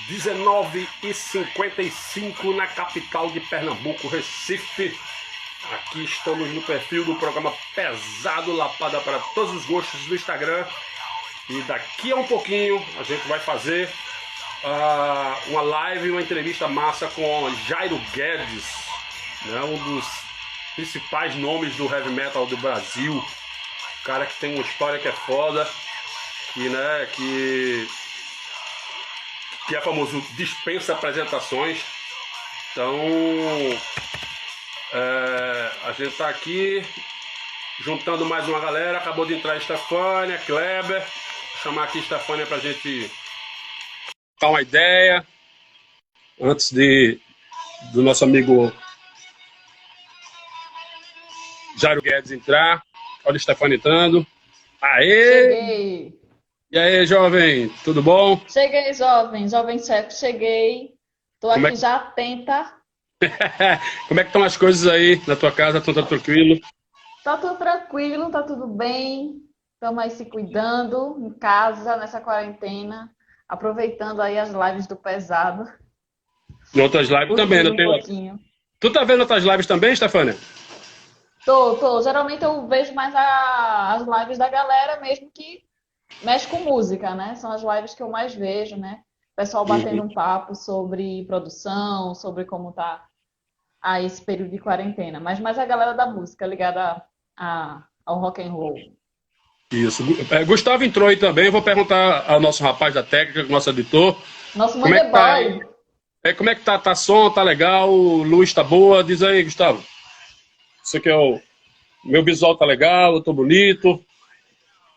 19h55 na capital de Pernambuco, Recife. Aqui estamos no perfil do programa Pesado Lapada para todos os gostos do Instagram. E daqui a um pouquinho a gente vai fazer uma live, uma entrevista massa com Jairo Guedes, né, um dos principais nomes do heavy metal do Brasil. O cara que tem uma história que é foda, que é famoso, dispensa apresentações. Então a gente tá aqui juntando mais uma galera. Acabou de entrar a Stefânia, Kleber. Vou chamar aqui a Stefânia pra gente dar uma ideia antes do nosso amigo Jairo Guedes entrar. Olha a Stefânia entrando. Aê! Cheguei! E aí, jovem, tudo bom? Cheguei, jovem certo, cheguei. Tô aqui já atenta. Como é que estão as coisas aí na tua casa? Tudo tranquilo? Tá tudo tranquilo, tá tudo bem. Estamos aí se cuidando em casa, nessa quarentena. Aproveitando aí as lives do Pesado. Em outras lives também, não tem? Pouquinho. Tu tá vendo outras lives também, Stefânia? Tô. Geralmente eu vejo mais as lives da galera mesmo que mexe com música, né? São as lives que eu mais vejo, né? O pessoal batendo um papo sobre produção, sobre como tá a esse período de quarentena. Mas mais a galera da música ligada ao rock and roll. Isso. Gustavo entrou aí também. Vou perguntar ao nosso rapaz da técnica, nosso editor. Nosso Monday Boy. Como é que tá? Tá som? Tá legal? Luz tá boa? Diz aí, Gustavo. Isso aqui é meu visual tá legal, eu tô bonito.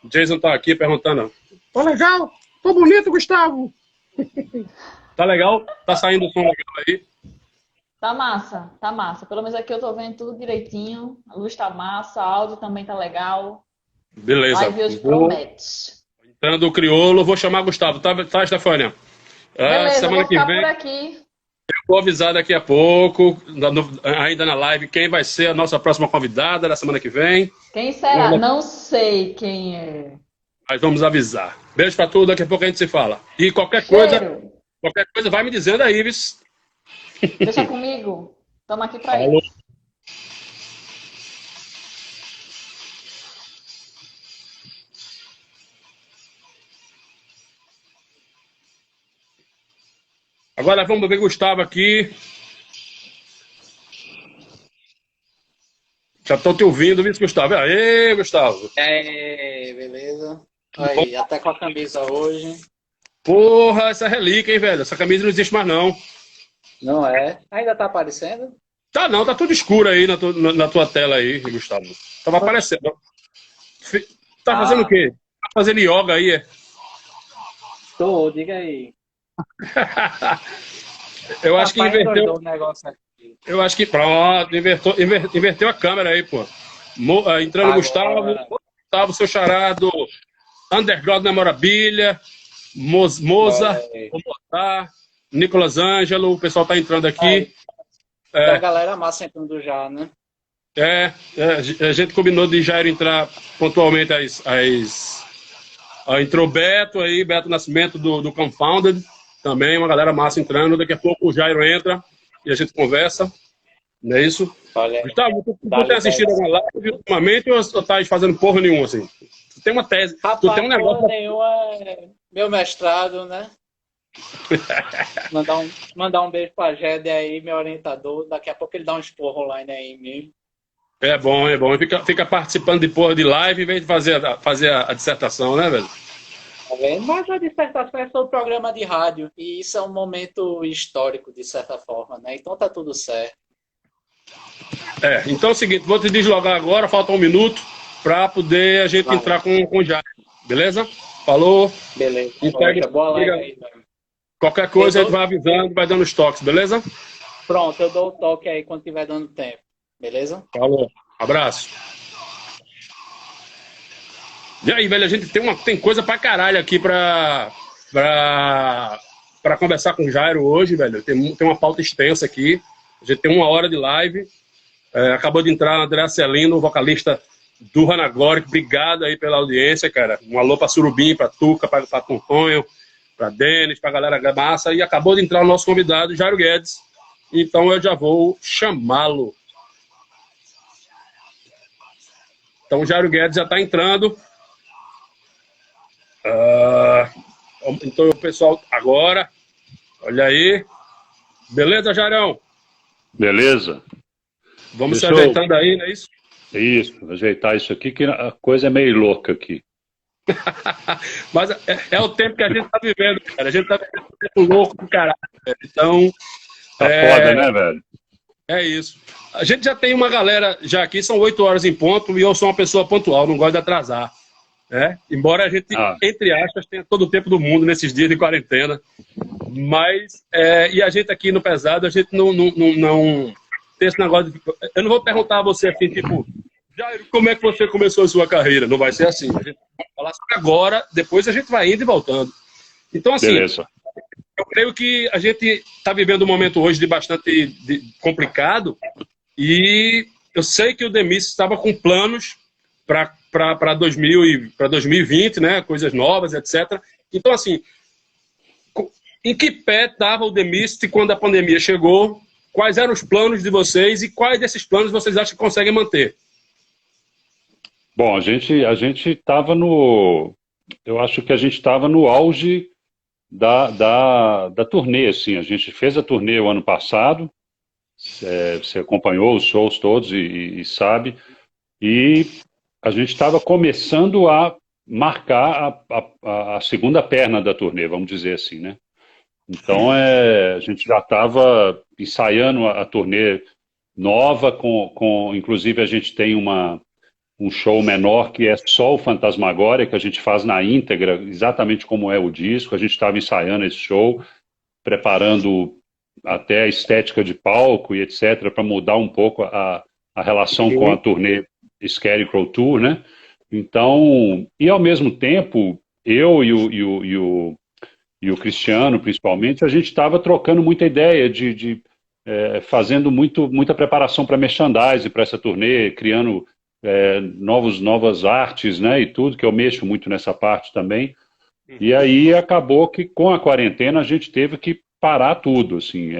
O Jason tá aqui perguntando. Tô legal? Tô bonito, Gustavo? Tá legal? Tá saindo o som legal aí? Tá massa. Pelo menos aqui eu tô vendo tudo direitinho. A luz tá massa, a áudio também tá legal. Beleza. Live hoje promete. Entrando o crioulo, vou chamar Gustavo. Tá, Stefânia? Beleza, semana vou ficar que vem, por aqui. eu vou avisar daqui a pouco, ainda na live, quem vai ser a nossa próxima convidada da semana que vem. Quem será? Não sei quem é. Mas vamos avisar. Beijo pra tudo, daqui a pouco a gente se fala. E qualquer Cheiro. coisa vai me dizendo aí, Vis. Deixa comigo. Tamo aqui pra Falou. isso. Agora vamos ver Gustavo aqui. Já estou te ouvindo, viu, Gustavo? Aê, Gustavo. Beleza? Aí, até com a camisa hoje. Porra, essa é relíquia, hein, velho? Essa camisa não existe mais, não. Não é? Ainda tá aparecendo? Tá não, tá tudo escuro aí na tua tela aí, Gustavo. Tava aparecendo. Tá fazendo o quê? Tá fazendo yoga aí, é? Tô, diga aí. Eu acho que inverteu. O negócio aqui. Eu acho que pronto, inverteu a câmera aí, pô. Entrando Gustavo, seu charado, Underground Memorabilia, Moza, Nicolas Ângelo, o pessoal tá entrando aqui. A galera massa entrando já, né? A gente combinou de Jairo entrar pontualmente entrou Beto aí, Beto Nascimento do Confounded, também uma galera massa entrando. Daqui a pouco o Jairo entra e a gente conversa, não é isso? Olha, Gustavo, tu tem assistido alguma live ultimamente ou tá fazendo porra nenhuma assim? Tu tem uma tese, rapaz, tu tem um negócio... porra nenhuma é meu mestrado, né? mandar um beijo pra Gede aí, meu orientador. Daqui a pouco ele dá um esporro online aí em mim. É bom. Fica participando de porra de live em vez de fazer a dissertação, né, velho? Mas a dissertação é sobre programa de rádio. E isso é um momento histórico, de certa forma, né? Então tá tudo certo. Então é o seguinte, vou te deslogar agora, falta um minuto para poder a gente entrar com o Jairo, beleza? Falou. Beleza. Boa live aí, qualquer coisa a gente vai avisando, vai dando os toques, beleza? Pronto, eu dou o toque aí quando tiver dando tempo, beleza? Falou. Abraço. E aí, velho, a gente tem coisa pra caralho aqui pra conversar com o Jairo hoje, velho. Tem uma pauta extensa aqui. A gente tem 1 hora de live. Acabou de entrar André Celino, vocalista do Hannah Glória. Obrigado aí pela audiência, cara. Um alô pra Surubim, pra Tuca, pra Tontonho, para Denis, para a galera massa, e acabou de entrar o nosso convidado, Jairo Guedes. Então eu já vou chamá-lo. Então o Jairo Guedes já está entrando. Então o pessoal agora, olha aí. Beleza, Jairão? Beleza. Vamos se ajeitando aí, não é isso? Isso, ajeitar isso aqui, que a coisa é meio louca aqui. Mas é o tempo que a gente tá vivendo, cara. A gente tá vivendo um tempo louco do caralho. Então. Tá foda, né, velho? É isso. A gente já tem uma galera já aqui, são 8 horas em ponto, e eu sou uma pessoa pontual, não gosto de atrasar. Né? Embora a gente, entre aspas, tenha todo o tempo do mundo nesses dias de quarentena. Mas, e a gente aqui no Pesado, a gente não tem esse negócio de... Eu não vou perguntar a você assim, tipo, Jairo, como é que você começou a sua carreira? Não vai ser assim. A gente vai falar sobre agora, depois a gente vai indo e voltando. Então, assim, beleza. Eu creio que a gente está vivendo um momento hoje de bastante complicado, e eu sei que o Demis estava com planos para 2020, né? Coisas novas, etc. Então, assim, em que pé estava o Demis quando a pandemia chegou? Quais eram os planos de vocês e quais desses planos vocês acham que conseguem manter? Bom, a gente estava no... Eu acho que a gente estava no auge da turnê, assim. A gente fez a turnê o ano passado, você acompanhou os shows todos e sabe, e a gente estava começando a marcar a segunda perna da turnê, vamos dizer assim, né? Então, a gente já estava ensaiando a turnê nova, inclusive a gente tem um show menor que é só o Fantasmagória, que a gente faz na íntegra, exatamente como é o disco. A gente estava ensaiando esse show, preparando até a estética de palco e etc., para mudar um pouco a relação com a turnê Scarecrow Tour, né? Então, e ao mesmo tempo, eu e o Cristiano, principalmente, a gente estava trocando muita ideia fazendo muita preparação para merchandising, para essa turnê, criando novas artes, né, e tudo, que eu mexo muito nessa parte também. E aí acabou que com a quarentena a gente teve que parar tudo, assim,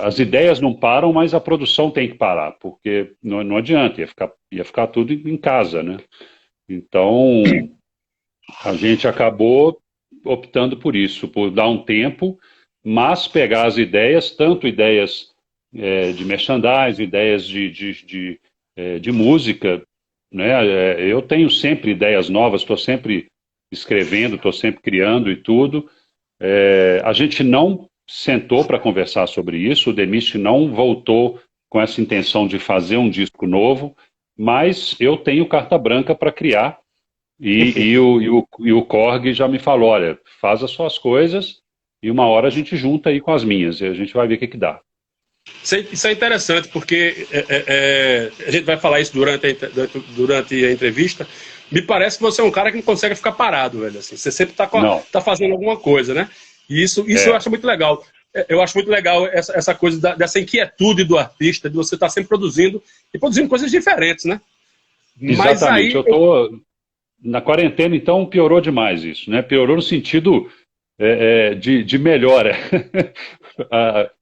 as ideias não param, mas a produção tem que parar, porque não adianta, ia ficar tudo em casa, né? Então a gente acabou optando por isso, por dar um tempo, mas pegar as ideias, tanto ideias de merchandising, ideias de música, né? Eu tenho sempre ideias novas, estou sempre escrevendo, estou sempre criando e tudo. A gente não sentou para conversar sobre isso, o Demis não voltou com essa intenção de fazer um disco novo, mas eu tenho carta branca para criar, e o Korg já me falou, olha, faz as suas coisas e uma hora a gente junta aí com as minhas, e a gente vai ver o que dá. Isso é interessante, porque a gente vai falar isso durante a entrevista. Me parece que você é um cara que não consegue ficar parado, velho. Assim, você sempre tá fazendo alguma coisa, né? E isso eu acho muito legal. Eu acho muito legal essa coisa dessa inquietude do artista, de você estar sempre produzindo e produzindo coisas diferentes, né? Exatamente. Mas aí, na quarentena, então, piorou demais isso, né? Piorou no sentido de melhora.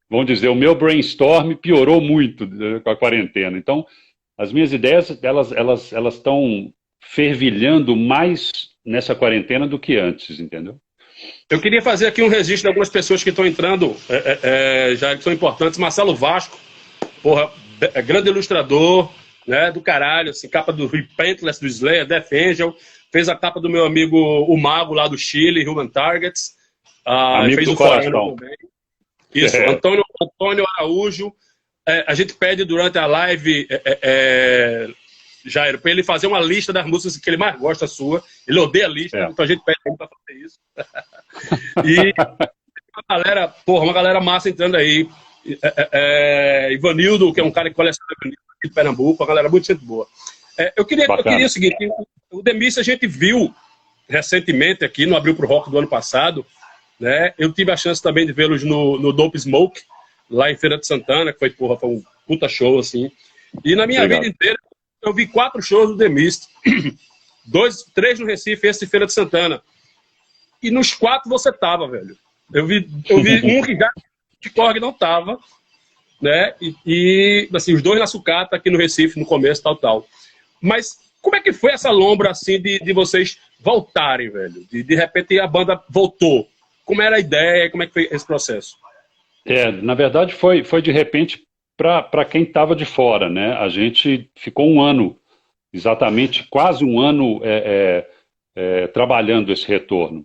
Vamos dizer, o meu brainstorm piorou muito com a quarentena. Então, as minhas ideias, elas estão fervilhando mais nessa quarentena do que antes, entendeu? Eu queria fazer aqui um registro de algumas pessoas que estão entrando, já que são importantes. Marcelo Vasco, porra, grande ilustrador, né, do caralho, assim, capa do Repentless, do Slayer, Death Angel, fez a capa do meu amigo, o Mago, lá do Chile, Human Targets. Amigo fez do o coração. também. Isso, Antônio Araújo. A gente pede durante a live, Jairo, para ele fazer uma lista das músicas que ele mais gosta sua. Ele odeia a lista, então a gente pede para fazer isso. E uma galera massa entrando aí. Ivanildo, que é um cara que coleciona aqui de Pernambuco, uma galera muito gente boa. Eu queria o seguinte, o Demis a gente viu recentemente aqui no Abril pro Rock do ano passado, né? Eu tive a chance também de vê-los no Dope Smoke, lá em Feira de Santana, que foi um puta show, assim. E na minha vida inteira, eu vi 4 shows do The Mist. 3 no Recife e esse de Feira de Santana. e nos 4 você tava, velho. Eu vi um que já de Korg não tava, né? E assim, os 2 na sucata aqui no Recife, no começo, tal. Mas como é que foi essa lombra, assim, de vocês voltarem, velho? De repente a banda voltou. Como era a ideia? Como é que foi esse processo? Na verdade foi de repente para quem estava de fora, né? A gente ficou um ano, exatamente quase um ano trabalhando esse retorno.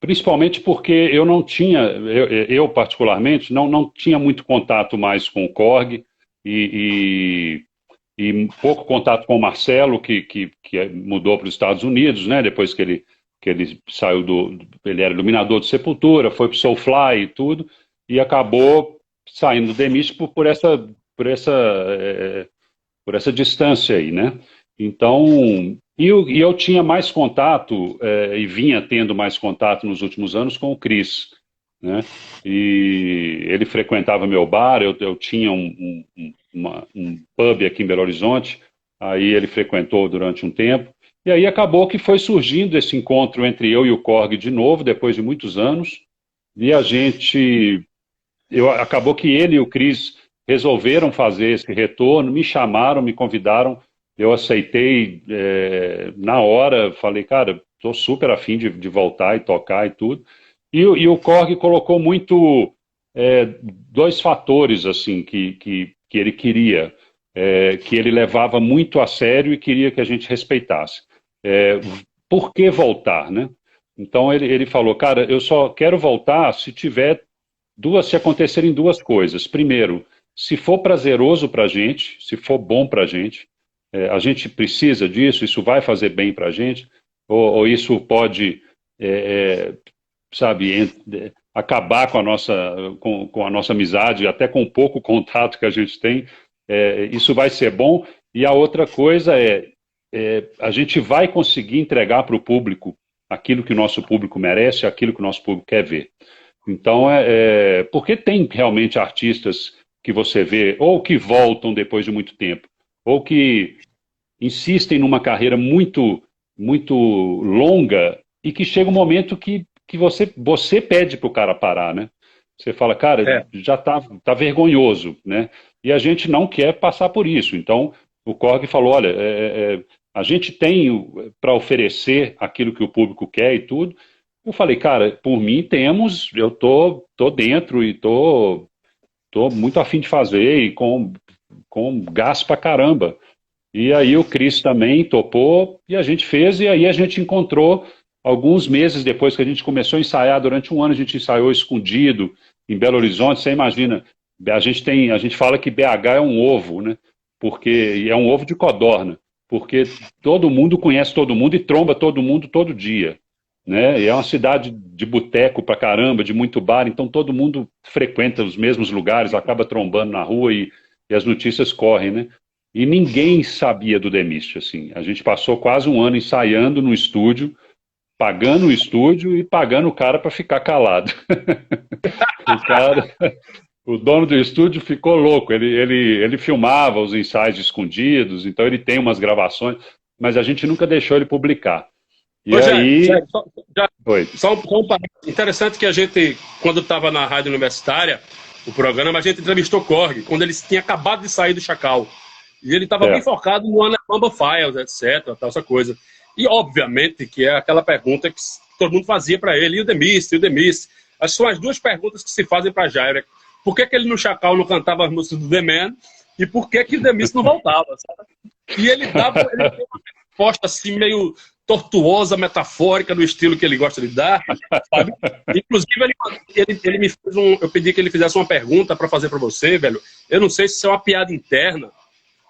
Principalmente porque eu não tinha, eu particularmente, não tinha muito contato mais com o Korg e pouco contato com o Marcelo, que mudou para os Estados Unidos, né? Depois que ele saiu ele era iluminador de Sepultura, foi para o Soulfly e tudo, e acabou saindo do The Mist por essa distância aí, né? Então, eu tinha mais contato, e vinha tendo mais contato nos últimos anos com o Chris, né? E ele frequentava meu bar, eu tinha um pub aqui em Belo Horizonte, aí ele frequentou durante um tempo, e aí acabou que foi surgindo esse encontro entre eu e o Korg de novo, depois de muitos anos, e acabou que ele e o Chris resolveram fazer esse retorno, me chamaram, me convidaram, eu aceitei na hora, falei, cara, estou super afim de voltar e tocar e tudo. E o Korg colocou muito 2 fatores assim que ele queria, que ele levava muito a sério e queria que a gente respeitasse. Por que voltar, né? Então ele falou, cara, eu só quero voltar se acontecerem 2 coisas. Primeiro, se for prazeroso para a gente, se for bom para a gente precisa disso, isso vai fazer bem para a gente, ou isso pode, sabe, acabar com a nossa amizade, até com o pouco contato que a gente tem, isso vai ser bom. E a outra coisa a gente vai conseguir entregar para o público aquilo que o nosso público merece, aquilo que o nosso público quer ver. Então, porque tem realmente artistas que você vê, ou que voltam depois de muito tempo, ou que insistem numa carreira muito, muito longa e que chega um momento que você pede para o cara parar, né? Você fala, cara, já tá vergonhoso, né? E a gente não quer passar por isso. Então, o Korg falou, olha, a gente tem para oferecer aquilo que o público quer e tudo. Eu falei, cara, por mim eu tô dentro e tô muito afim de fazer e com gás pra caramba. E aí o Chris também topou e a gente fez, e aí a gente encontrou alguns meses depois que a gente começou a ensaiar, durante um ano a gente ensaiou escondido em Belo Horizonte. Você imagina, a gente fala que BH é um ovo, né? Porque é um ovo de codorna, porque todo mundo conhece todo mundo e tromba todo mundo todo dia, né? E é uma cidade de boteco pra caramba, de muito bar, então todo mundo frequenta os mesmos lugares, acaba trombando na rua e as notícias correm, né? E ninguém sabia do The Mist, assim. A gente passou quase um ano ensaiando no estúdio, pagando o estúdio e pagando o cara para ficar calado. O dono do estúdio ficou louco. Ele filmava os ensaios escondidos, então ele tem umas gravações, mas a gente nunca deixou ele publicar. E aí... Só um parênteses. Interessante que a gente, quando estava na rádio universitária, o programa, a gente entrevistou Korg, quando ele tinha acabado de sair do Chacal. E ele estava bem focado no Anabamba Files, etc., tal, essa coisa. E, obviamente, que é aquela pergunta que todo mundo fazia para ele, e o The Mist, e o The Mist. Essas são as 2 perguntas que se fazem para Jairo. Por que ele no Chacal não cantava as músicas do The Man? E por que o The Mist não voltava, sabe? E ele deu uma resposta assim, meio tortuosa, metafórica, no estilo que ele gosta de dar, sabe? Inclusive, ele me fez eu pedi que ele fizesse uma pergunta para fazer para você, velho. Eu não sei se isso é uma piada interna,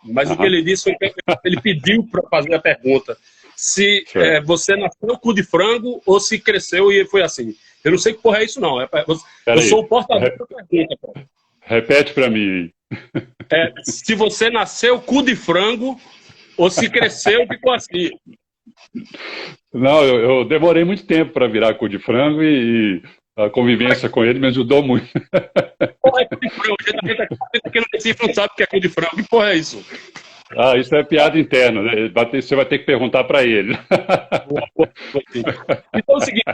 mas o que ele disse foi que ele pediu para fazer a pergunta se você nasceu cu de frango ou se cresceu e foi assim. Eu não sei que porra é isso, não. Eu sou o portador da pergunta. Pô. Repete para mim. Se você nasceu cu de frango ou se cresceu e ficou assim. Não, eu demorei muito tempo para virar cu de frango e a convivência com ele me ajudou muito. Porra, é cu de frango. A gente aqui no Recife não sabe o que é cu de frango. Que porra é isso? Ah, isso é piada interna, né? Você vai ter que perguntar para ele. Então é o seguinte,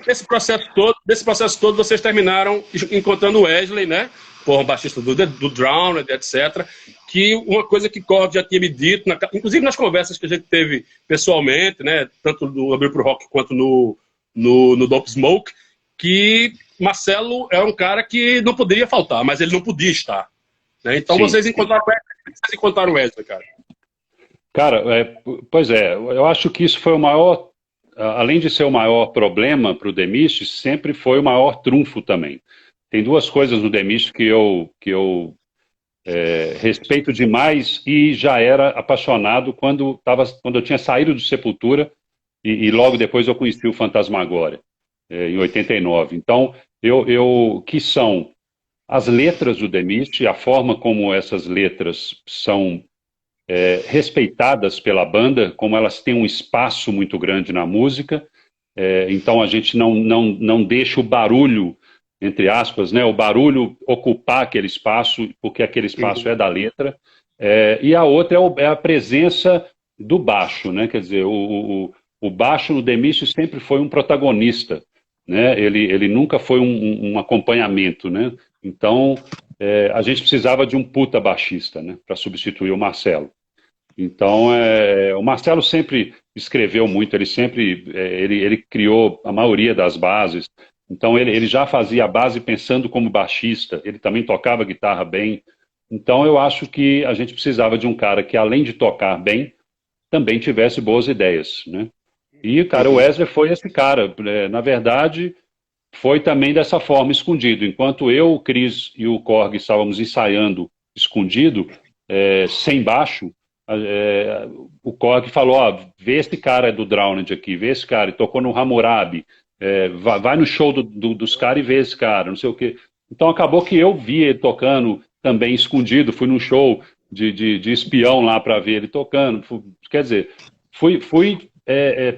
nesse processo todo vocês terminaram encontrando o Wesley, né? Por baixista do Drowned, etc. Que uma coisa que Korg já tinha me dito, inclusive nas conversas que a gente teve pessoalmente, né? Tanto no Abril pro Rock quanto no Dope Smoke, que Marcelo era um cara que não poderia faltar, mas ele não podia estar. Né? Então Sim, vocês sim. encontraram o Wesley, cara. Cara, pois é, eu acho que isso foi o maior, além de ser o maior problema para o The Mist, sempre foi o maior trunfo também. Tem duas coisas no The Mist que eu respeito demais e já era apaixonado quando eu tinha saído do Sepultura e logo depois eu conheci o Fantasmagoria, em 89. Então, que são as letras do The Mist, a forma como essas letras são respeitadas pela banda, como elas têm um espaço muito grande na música, então a gente não deixa o barulho, entre aspas, né, o barulho ocupar aquele espaço, porque aquele espaço é da letra, e a outra é a presença do baixo, né, quer dizer, o baixo no The Mist sempre foi um protagonista, né, ele nunca foi um acompanhamento, né, então a gente precisava de um puta baixista, né, para substituir o Marcelo. Então, o Marcelo sempre escreveu muito, ele criou a maioria das bases, então ele já fazia a base pensando como baixista, ele também tocava guitarra bem, então eu acho que a gente precisava de um cara que, além de tocar bem, também tivesse boas ideias, né? E, cara, o Wesley foi esse cara, na verdade, foi também dessa forma, escondido, enquanto eu, o Chris e o Korg estávamos ensaiando escondido, sem baixo, o Korg falou, ó, vê esse cara do Drowned aqui, vê esse cara, e tocou no Hammurabi, vai no show dos caras e vê esse cara, não sei o quê. Então acabou que eu vi ele tocando também escondido, fui num show de espião lá para ver ele tocando, quer dizer, fui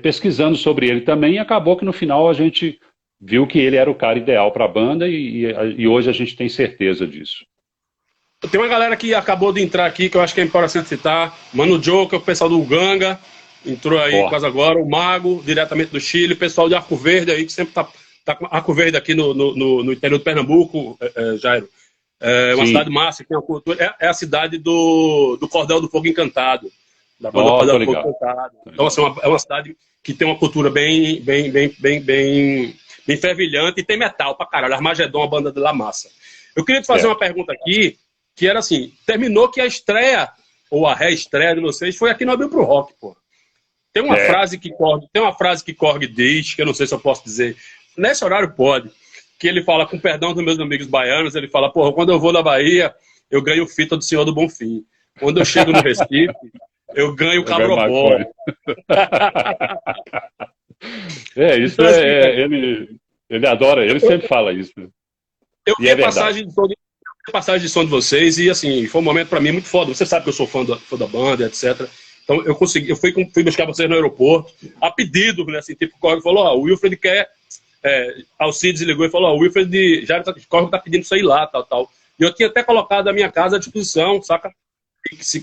pesquisando sobre ele também e acabou que no final a gente viu que ele era o cara ideal para a banda e hoje a gente tem certeza disso. Tem uma galera que acabou de entrar aqui, que eu acho que é importante citar. Mano Joker, o pessoal do Uganga, entrou aí quase agora. O Mago, diretamente do Chile. O pessoal de Arco Verde aí, que sempre tá com Arco Verde aqui no interior de Pernambuco, Jairo. É uma cidade massa, que tem uma cultura. É a cidade do Cordel do Fogo Encantado. Da banda Cordel do Fogo Encantado. Então, assim, é uma cidade que tem uma cultura bem fervilhante e tem metal pra caralho. Armagedon, a banda de La Massa. Eu queria te fazer uma pergunta aqui, que era assim, terminou que a estreia, ou a reestreia de vocês, foi aqui no Abril pro Rock, pô. Tem uma frase que Korg diz, que eu não sei se eu posso dizer, nesse horário pode, que ele fala, com perdão dos meus amigos baianos, ele fala, porra, quando eu vou na Bahia, eu ganho fita do Senhor do Bonfim. Quando eu chego no Recife, eu ganho o Cabrobó. Isso então, ele adora, ele sempre fala isso. Eu vi a passagem de som de vocês e, assim, foi um momento pra mim muito foda. Você sabe que eu sou fã da banda, etc. Então, eu fui buscar vocês no aeroporto, a pedido, né, assim, tipo, o Korg falou, ó, o Wilfred quer... Alcides ligou e falou, ó, o Wilfred já Korg tá pedindo isso aí lá, tal. E eu tinha até colocado a minha casa à disposição, saca? Se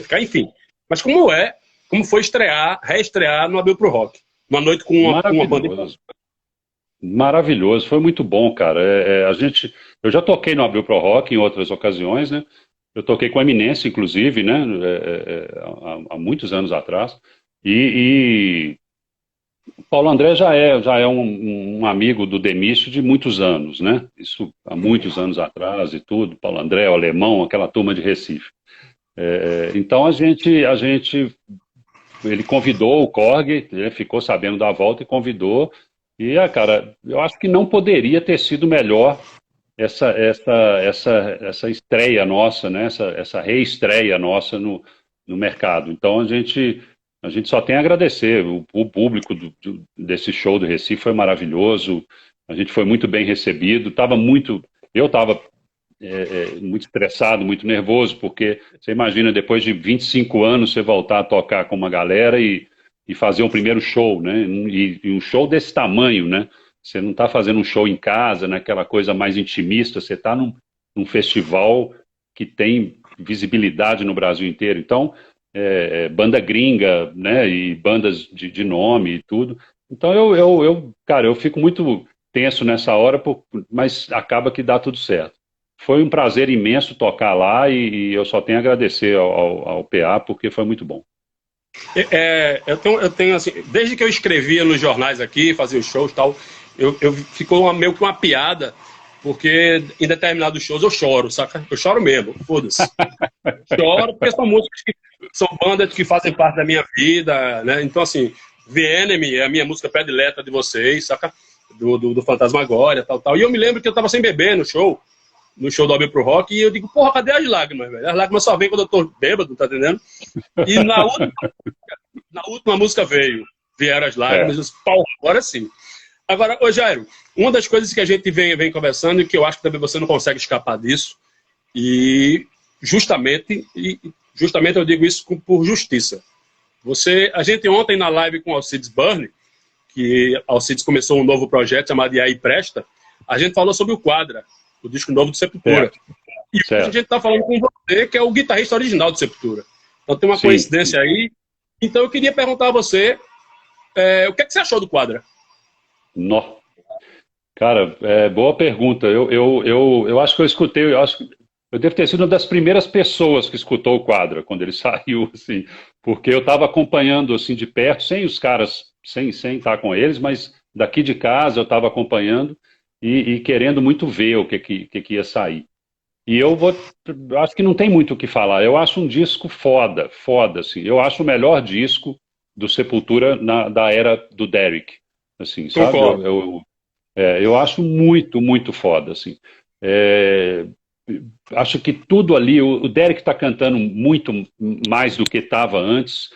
ficar, enfim. Mas como foi reestrear no Abril pro Rock? Uma noite com uma banda... Maravilhoso, foi muito bom, cara. Eu já toquei no Abril pro Rock em outras ocasiões, né? Eu toquei com a Eminência, inclusive, né? Há muitos anos atrás. E o Paulo André já é um amigo do The Mist de muitos anos, né? Isso há muitos anos atrás e tudo. Paulo André, o Alemão, aquela turma de Recife. Então ele convidou o Korg, né? Ficou sabendo da volta e convidou. E, cara, eu acho que não poderia ter sido melhor essa estreia nossa, né? Essa reestreia nossa no mercado. Então, a gente só tem a agradecer. O público desse show do Recife foi maravilhoso, a gente foi muito bem recebido. Eu estava muito estressado, muito nervoso, porque você imagina, depois de 25 anos, você voltar a tocar com uma galera e fazer um primeiro show, né? E um show desse tamanho, né? Você não está fazendo um show em casa, né? Aquela coisa mais intimista, você está num festival que tem visibilidade no Brasil inteiro. Então, banda gringa, né, e bandas de nome e tudo. Então, cara, eu fico muito tenso nessa hora, mas acaba que dá tudo certo. Foi um prazer imenso tocar lá e eu só tenho a agradecer ao PA, porque foi muito bom. Eu tenho assim, desde que eu escrevia nos jornais aqui, fazia os shows e tal, ficou meio que uma piada, porque em determinados shows eu choro, saca? Eu choro mesmo, foda-se. Choro porque são músicas são bandas que fazem parte da minha vida, né? Então, assim, The Enemy é a minha música predileta de vocês, saca? Do Fantasmagoria, tal. E eu me lembro que eu tava sem beber no show do Abel pro Rock, e eu digo, porra, cadê as lágrimas, velho? As lágrimas só vêm quando eu tô bêbado, tá entendendo? E na última música vieram as lágrimas, eu disse, pau, agora sim. Agora, ô Jairo, uma das coisas que a gente vem conversando e que eu acho que também você não consegue escapar disso, e justamente eu digo isso por justiça. A gente ontem na live com o Alcides Burn, que Alcides começou um novo projeto chamado E aí Presta, a gente falou sobre o Quadra, o disco novo do Sepultura. E hoje a gente está falando com você, que é o guitarrista original do Sepultura. Então tem uma coincidência aí. Então eu queria perguntar a você, o que é que você achou do Quadra? Nó. Cara, boa pergunta. Eu acho que eu escutei, eu devo ter sido uma das primeiras pessoas que escutou o Quadra quando ele saiu, assim, porque eu estava acompanhando assim de perto, sem os caras, sem estar com eles, mas daqui de casa eu estava acompanhando e querendo muito ver o que ia sair. E acho que não tem muito o que falar. Eu acho um disco foda, assim. Eu acho o melhor disco do Sepultura da era do Derek, assim, sabe? Eu acho muito, muito foda, assim. Acho que tudo ali, o Derek está cantando muito mais do que estava antes.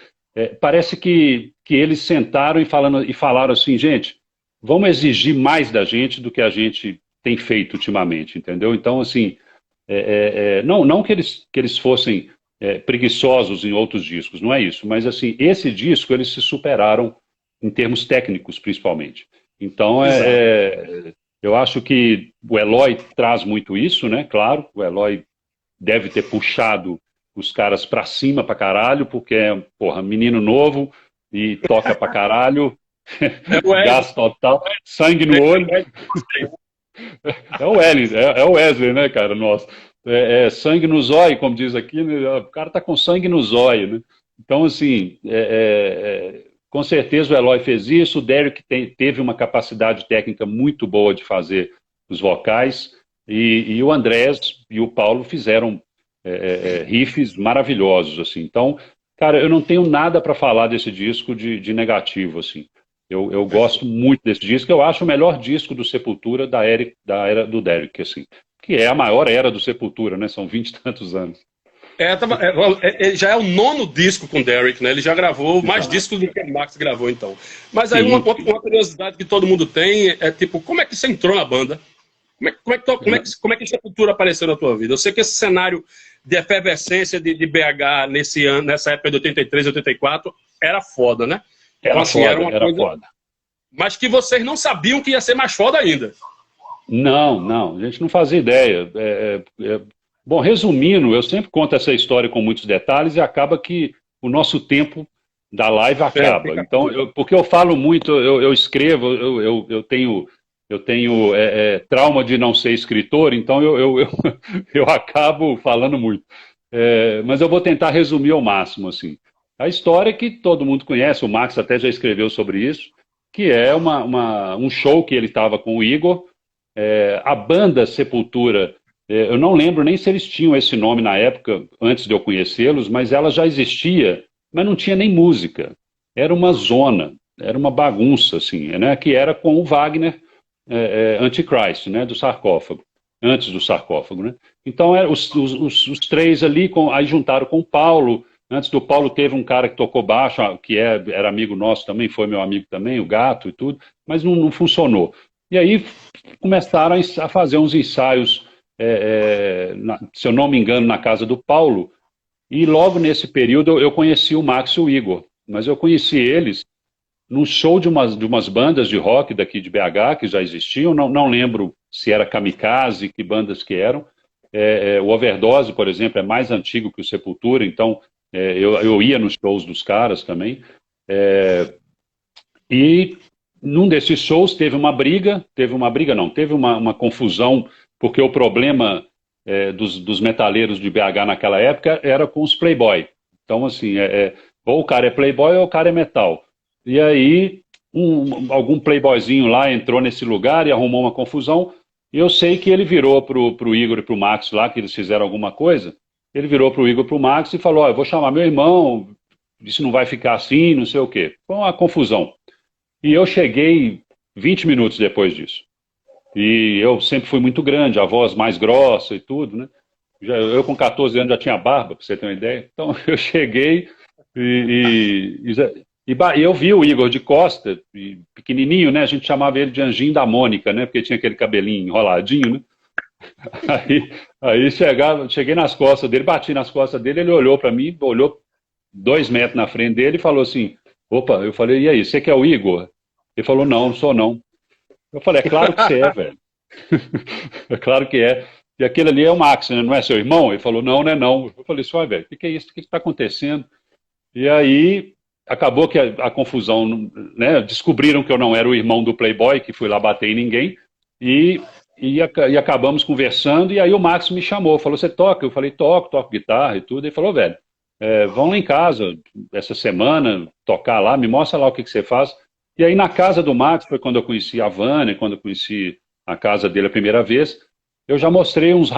Parece que eles sentaram e falaram assim, gente, vamos exigir mais da gente do que a gente tem feito ultimamente, entendeu? Então, assim, não que eles fossem preguiçosos em outros discos, não é isso, mas, assim, esse disco eles se superaram em termos técnicos, principalmente. Então, eu acho que o Eloy traz muito isso, né? Claro, o Eloy deve ter puxado os caras pra cima pra caralho, porque porra, menino novo e toca pra caralho, gás total, sangue no olho. É o Wesley, né, cara? Nossa. Sangue no zóio, como diz aqui, né? O cara tá com sangue no zóio, né? Então, assim, com certeza o Eloy fez isso, o Derek teve uma capacidade técnica muito boa de fazer os vocais, e o Andrés e o Paulo fizeram riffs maravilhosos, assim. Então, cara, eu não tenho nada para falar desse disco de negativo, assim. Eu gosto muito desse disco, eu acho o melhor disco do Sepultura da era do Derek, assim, que é a maior era do Sepultura, né? São 20 e tantos anos. Já é o 9º disco com o Derek, né? Ele já gravou mais discos do que o Max gravou, então. Mas aí uma curiosidade que todo mundo tem é tipo, como é que você entrou na banda? Como é que Sepultura apareceu na tua vida? Eu sei que esse cenário de efervescência de BH nessa época de 83, 84, era foda, né? Era foda. Mas que vocês não sabiam que ia ser mais foda ainda. Não, a gente não fazia ideia. Bom, resumindo, eu sempre conto essa história com muitos detalhes e acaba que o nosso tempo da live acaba. Então, porque eu falo muito, eu escrevo, eu tenho trauma de não ser escritor, então eu acabo falando muito. Mas eu vou tentar resumir ao máximo, assim. A história que todo mundo conhece, o Max até já escreveu sobre isso, que é um show que ele estava com o Igor. A banda Sepultura, eu não lembro nem se eles tinham esse nome na época, antes de eu conhecê-los, mas ela já existia, mas não tinha nem música. Era uma zona, era uma bagunça, assim, né? Que era com o Wagner Antichrist, né? Do sarcófago, antes do sarcófago, né? Então, os três ali, aí juntaram com o Paulo. Antes do Paulo teve um cara que tocou baixo, que era amigo nosso também, foi meu amigo também, o Gato e tudo, mas não funcionou. E aí começaram a fazer uns ensaios, se eu não me engano, na casa do Paulo, e logo nesse período eu conheci o Max e o Igor, mas eu conheci eles num show de umas bandas de rock daqui de BH, que já existiam, não lembro se era Kamikaze, que bandas que eram, O Overdose, por exemplo, é mais antigo que o Sepultura, então eu ia nos shows dos caras também. E num desses shows teve uma confusão, porque o problema dos metaleiros de BH naquela época era com os playboy. Então, assim, ou o cara é playboy ou o cara é metal. E aí, algum playboyzinho lá entrou nesse lugar e arrumou uma confusão. E eu sei que ele virou pro Igor e pro Max lá, que eles fizeram alguma coisa. Ele virou pro Igor e pro Max e falou: eu vou chamar meu irmão, isso não vai ficar assim, não sei o quê. Foi uma confusão. E eu cheguei 20 minutos depois disso. E eu sempre fui muito grande, a voz mais grossa e tudo, né? Eu com 14 anos já tinha barba, para você ter uma ideia. Então eu cheguei e eu vi o Igor de costa, pequenininho, né? A gente chamava ele de Anjinho da Mônica, né? Porque tinha aquele cabelinho enroladinho, né? Aí cheguei nas costas dele, bati nas costas dele, ele olhou para mim, olhou 2 metros na frente dele e falou assim: opa, eu falei, e aí, você que é o Igor? Ele falou, não sou não. Eu falei, é claro que você é, velho. É claro que é. E aquele ali é o Max, né? Não é seu irmão? Ele falou, não, não é não. Eu falei, só, velho, o que é isso? O que está acontecendo? E aí, acabou que a confusão, né? Descobriram que eu não era o irmão do Playboy, que fui lá bater em ninguém, e acabamos conversando, e aí o Max me chamou, falou, você toca? Eu falei, toco guitarra e tudo. Ele falou, velho, vão lá em casa essa semana, tocar lá, me mostra lá o que você faz. E aí na casa do Max, foi quando eu conheci a Vânia, quando eu conheci a casa dele a primeira vez, eu já mostrei uns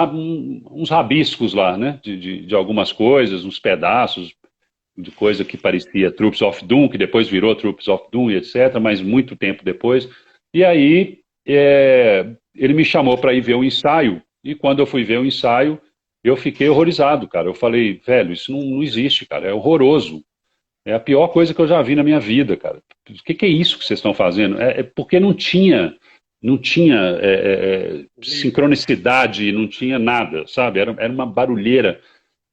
rabiscos lá, né, de algumas coisas, uns pedaços de coisa que parecia Troops of Doom, que depois virou Troops of Doom, etc., mas muito tempo depois. E aí ele me chamou para ir ver o ensaio, e quando eu fui ver o ensaio, eu fiquei horrorizado, cara. Eu falei, velho, isso não existe, cara, é horroroso. É a pior coisa que eu já vi na minha vida, cara. O que é isso que vocês estão fazendo? Porque não tinha sincronicidade, não tinha nada, sabe? Era uma barulheira.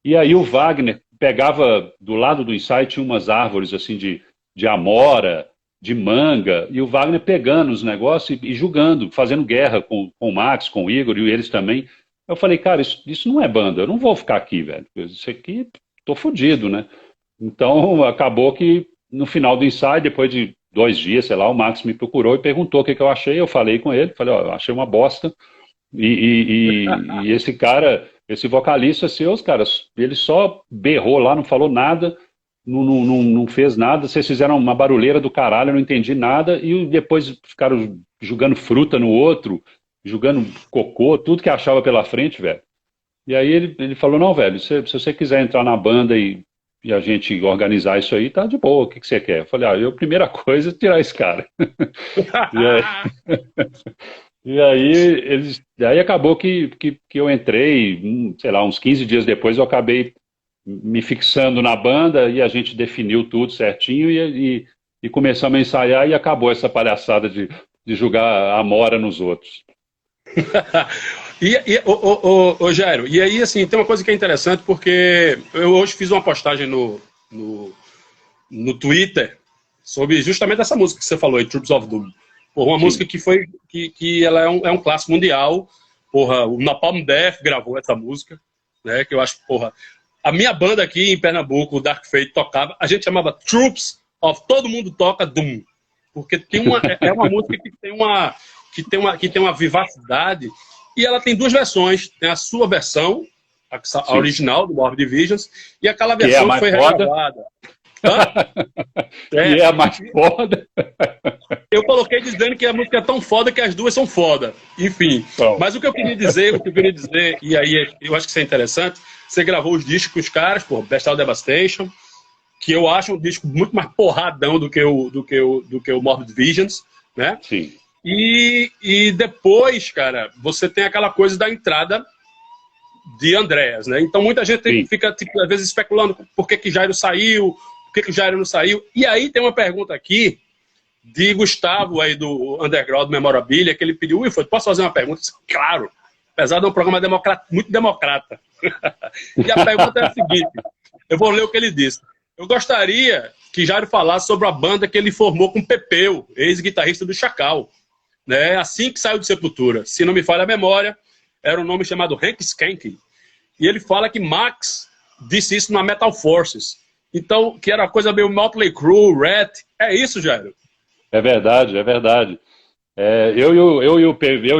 E aí o Wagner pegava, do lado do ensaio, tinha umas árvores assim de amora, de manga, e o Wagner pegando os negócios e julgando, fazendo guerra com o Max, com o Igor e eles também. Eu falei, cara, isso não é banda, eu não vou ficar aqui, velho. Isso aqui, tô fodido, né? Então, acabou que no final do ensaio, depois de 2 dias, sei lá, o Max me procurou e perguntou o que eu achei. Eu falei com ele, falei, ó, eu achei uma bosta. E esse cara, esse vocalista seu, os caras, ele só berrou lá, não falou nada, não fez nada. Vocês fizeram uma barulheira do caralho, eu não entendi nada. E depois ficaram jogando fruta no outro, jogando cocô, tudo que achava pela frente, velho. E aí ele falou, não, velho, se você quiser entrar na banda e a gente organizar isso aí, tá de boa, o que você quer? Eu falei, a primeira coisa é tirar esse cara. E aí acabou que eu entrei, sei lá, uns 15 dias depois eu acabei me fixando na banda e a gente definiu tudo certinho e começamos a ensaiar e acabou essa palhaçada de jogar amora nos outros. Jairo, e aí, assim, tem uma coisa que é interessante, porque eu hoje fiz uma postagem no Twitter sobre justamente essa música que você falou aí, Troops of Doom. Porra, uma música que ela é um clássico mundial. Porra, o Napalm Death gravou essa música, né? Que eu acho, porra, a minha banda aqui em Pernambuco, o Dark Fate, tocava, a gente chamava Troops of Todo Mundo Toca Doom. Porque é uma música que tem uma vivacidade. E ela tem 2 versões. Tem a sua versão, a original do Morbid Visions, e aquela versão que foi regravada. Que é a mais foda. Eu coloquei dizendo que a música é tão foda que as 2 são foda. Enfim. Bom. Mas o que eu queria dizer, e aí eu acho que isso é interessante, você gravou os discos com os caras, pô, Bestial Devastation, que eu acho um disco muito mais porradão do que o Morbid Visions, né? Sim. E depois, cara, você tem aquela coisa da entrada de Andreas, né? Então muita gente fica, tipo, às vezes, especulando por que Jairo saiu, por que Jairo não saiu. E aí tem uma pergunta aqui de Gustavo, aí do Underground Memorabilia, que ele pediu, Wilford, posso fazer uma pergunta? Claro, apesar de um programa muito democrata. E a pergunta é a seguinte, eu vou ler o que ele disse. Eu gostaria que Jairo falasse sobre a banda que ele formou com Pepeu, ex-guitarrista do Chacal. Né, assim que saiu de Sepultura. Se não me falha a memória, era um nome chamado Hank Skank. E ele fala que Max disse isso na Metal Forces. Então, que era uma coisa meio Motley Crue, Rat. É isso, Jairo? É verdade, é verdade. Eu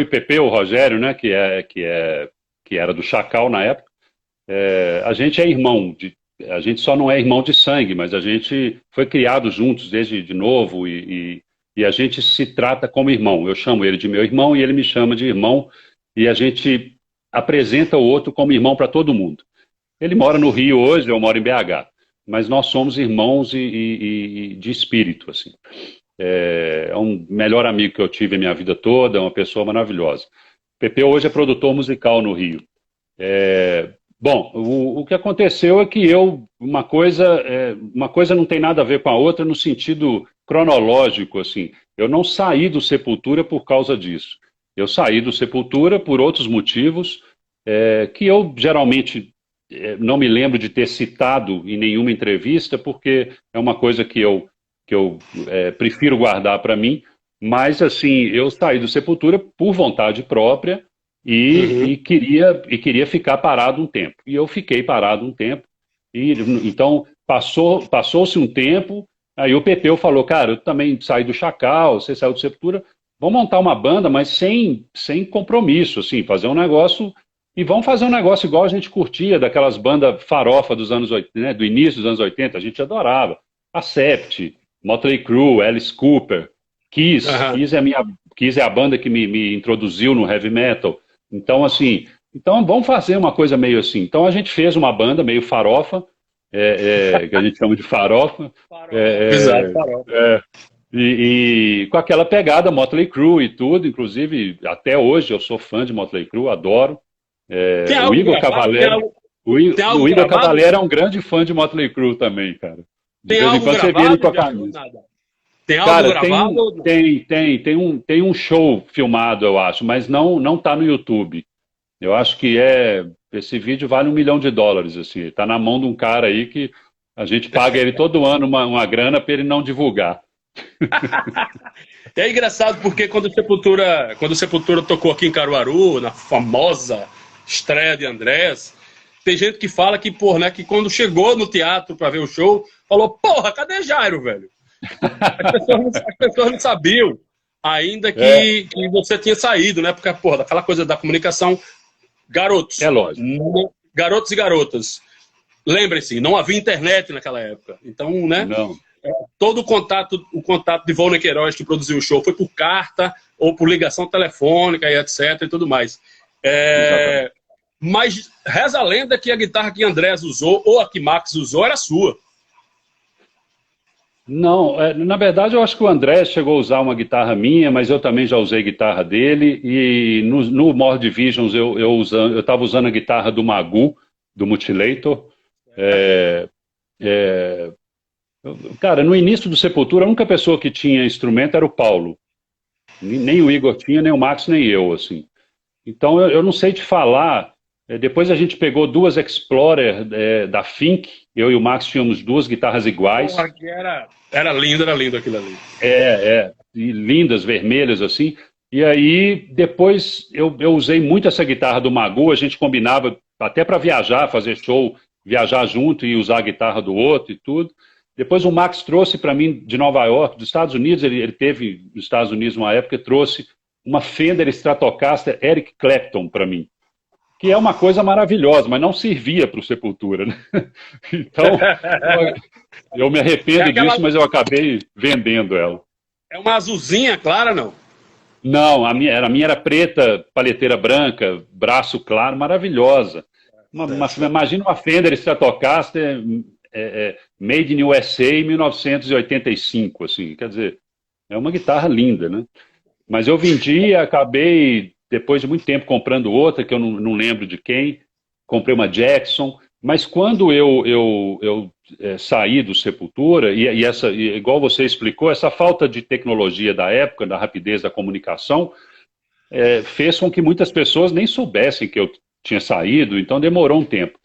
e Pepe, o Rogério, né, que era do Chacal na época, a gente é irmão, a gente só não é irmão de sangue, mas a gente foi criado juntos desde de novo e a gente se trata como irmão. Eu chamo ele de meu irmão e ele me chama de irmão e a gente apresenta o outro como irmão para todo mundo. Ele mora no Rio hoje, eu moro em BH, mas nós somos irmãos e de espírito, assim. É um melhor amigo que eu tive a minha vida toda, é uma pessoa maravilhosa. Pepe hoje é produtor musical no Rio. Bom, o que aconteceu é que uma coisa não tem nada a ver com a outra no sentido cronológico, assim. Eu não saí do Sepultura por causa disso. Eu saí do Sepultura por outros motivos, que eu geralmente não me lembro de ter citado em nenhuma entrevista, porque é uma coisa que eu prefiro guardar para mim, mas assim, eu saí do Sepultura por vontade própria e queria ficar parado um tempo. E eu fiquei parado um tempo, e então passou-se um tempo, aí o Pepeu falou, cara, eu também saí do Chacal, você saiu do Sepultura, vamos montar uma banda, mas sem compromisso, assim, fazer um negócio, e vamos fazer um negócio igual a gente curtia, daquelas bandas farofa dos anos 80, né, do início dos anos 80, a gente adorava. Accept, Motley Crue, Alice Cooper, Kiss. Kiss é a banda que me introduziu no heavy metal. Então, assim, vamos fazer uma coisa meio assim. Então a gente fez uma banda meio farofa, que a gente chama de farofa. Exato, farofa. E com aquela pegada Motley Crue e tudo, inclusive até hoje eu sou fã de Motley Crue, adoro. O Igor Cavaleiro. O Igor Cavaleiro é um grande fã de Motley Crue também, cara. Tem algo gravado? Tem algo gravado? Tem um show filmado, eu acho, mas não tá no YouTube. Eu acho que esse vídeo vale $1 milhão, assim. Tá na mão de um cara aí que a gente paga ele todo ano uma grana para ele não divulgar. É engraçado porque quando o Sepultura tocou aqui em Caruaru, na famosa estreia de Andrés, tem gente que fala que, né, que quando chegou no teatro para ver o show, falou, porra, cadê Jairo, velho? As pessoas não sabiam ainda que você tinha saído, né? Porque, porra, daquela coisa da comunicação, garotos. É lógico. Garotos e garotas. Lembrem-se, não havia internet naquela época. Então, né? Não. Todo o contato de Volney Queiroz que produziu o show foi por carta ou por ligação telefônica e etc e tudo mais. Mas reza a lenda que a guitarra que Andrés usou ou a que Max usou era sua. Não, na verdade eu acho que o Andrés chegou a usar uma guitarra minha, mas eu também já usei guitarra dele, e no More Divisions eu estava usando a guitarra do Magoo, do Mutilator. Cara, no início do Sepultura, a única pessoa que tinha instrumento era o Paulo. Nem o Igor tinha, nem o Max, nem eu, assim. Então eu não sei te falar. Depois a gente pegou duas Explorer da Fink, eu e o Max tínhamos duas guitarras iguais. Porra, era lindo aquilo ali. E lindas, vermelhas, assim. E aí, depois, eu usei muito essa guitarra do Magoo, a gente combinava até para viajar, fazer show, viajar junto e usar a guitarra do outro e tudo. Depois o Max trouxe para mim de Nova York, dos Estados Unidos, ele teve nos Estados Unidos uma época, trouxe uma Fender Stratocaster Eric Clapton para mim, que é uma coisa maravilhosa, mas não servia para o Sepultura, né? Então, eu me arrependo disso, mas eu acabei vendendo ela. É uma azulzinha clara, não? Não, a minha era preta, palheteira branca, braço claro, maravilhosa. Imagina uma Fender Stratocaster made in USA em 1985, assim, quer dizer, é uma guitarra linda, né? Mas eu vendi e acabei, depois de muito tempo, comprando outra, que eu não lembro de quem, comprei uma Jackson, mas quando eu saí do Sepultura, e igual você explicou, essa falta de tecnologia da época, da rapidez da comunicação, fez com que muitas pessoas nem soubessem que eu tinha saído, então demorou um tempo.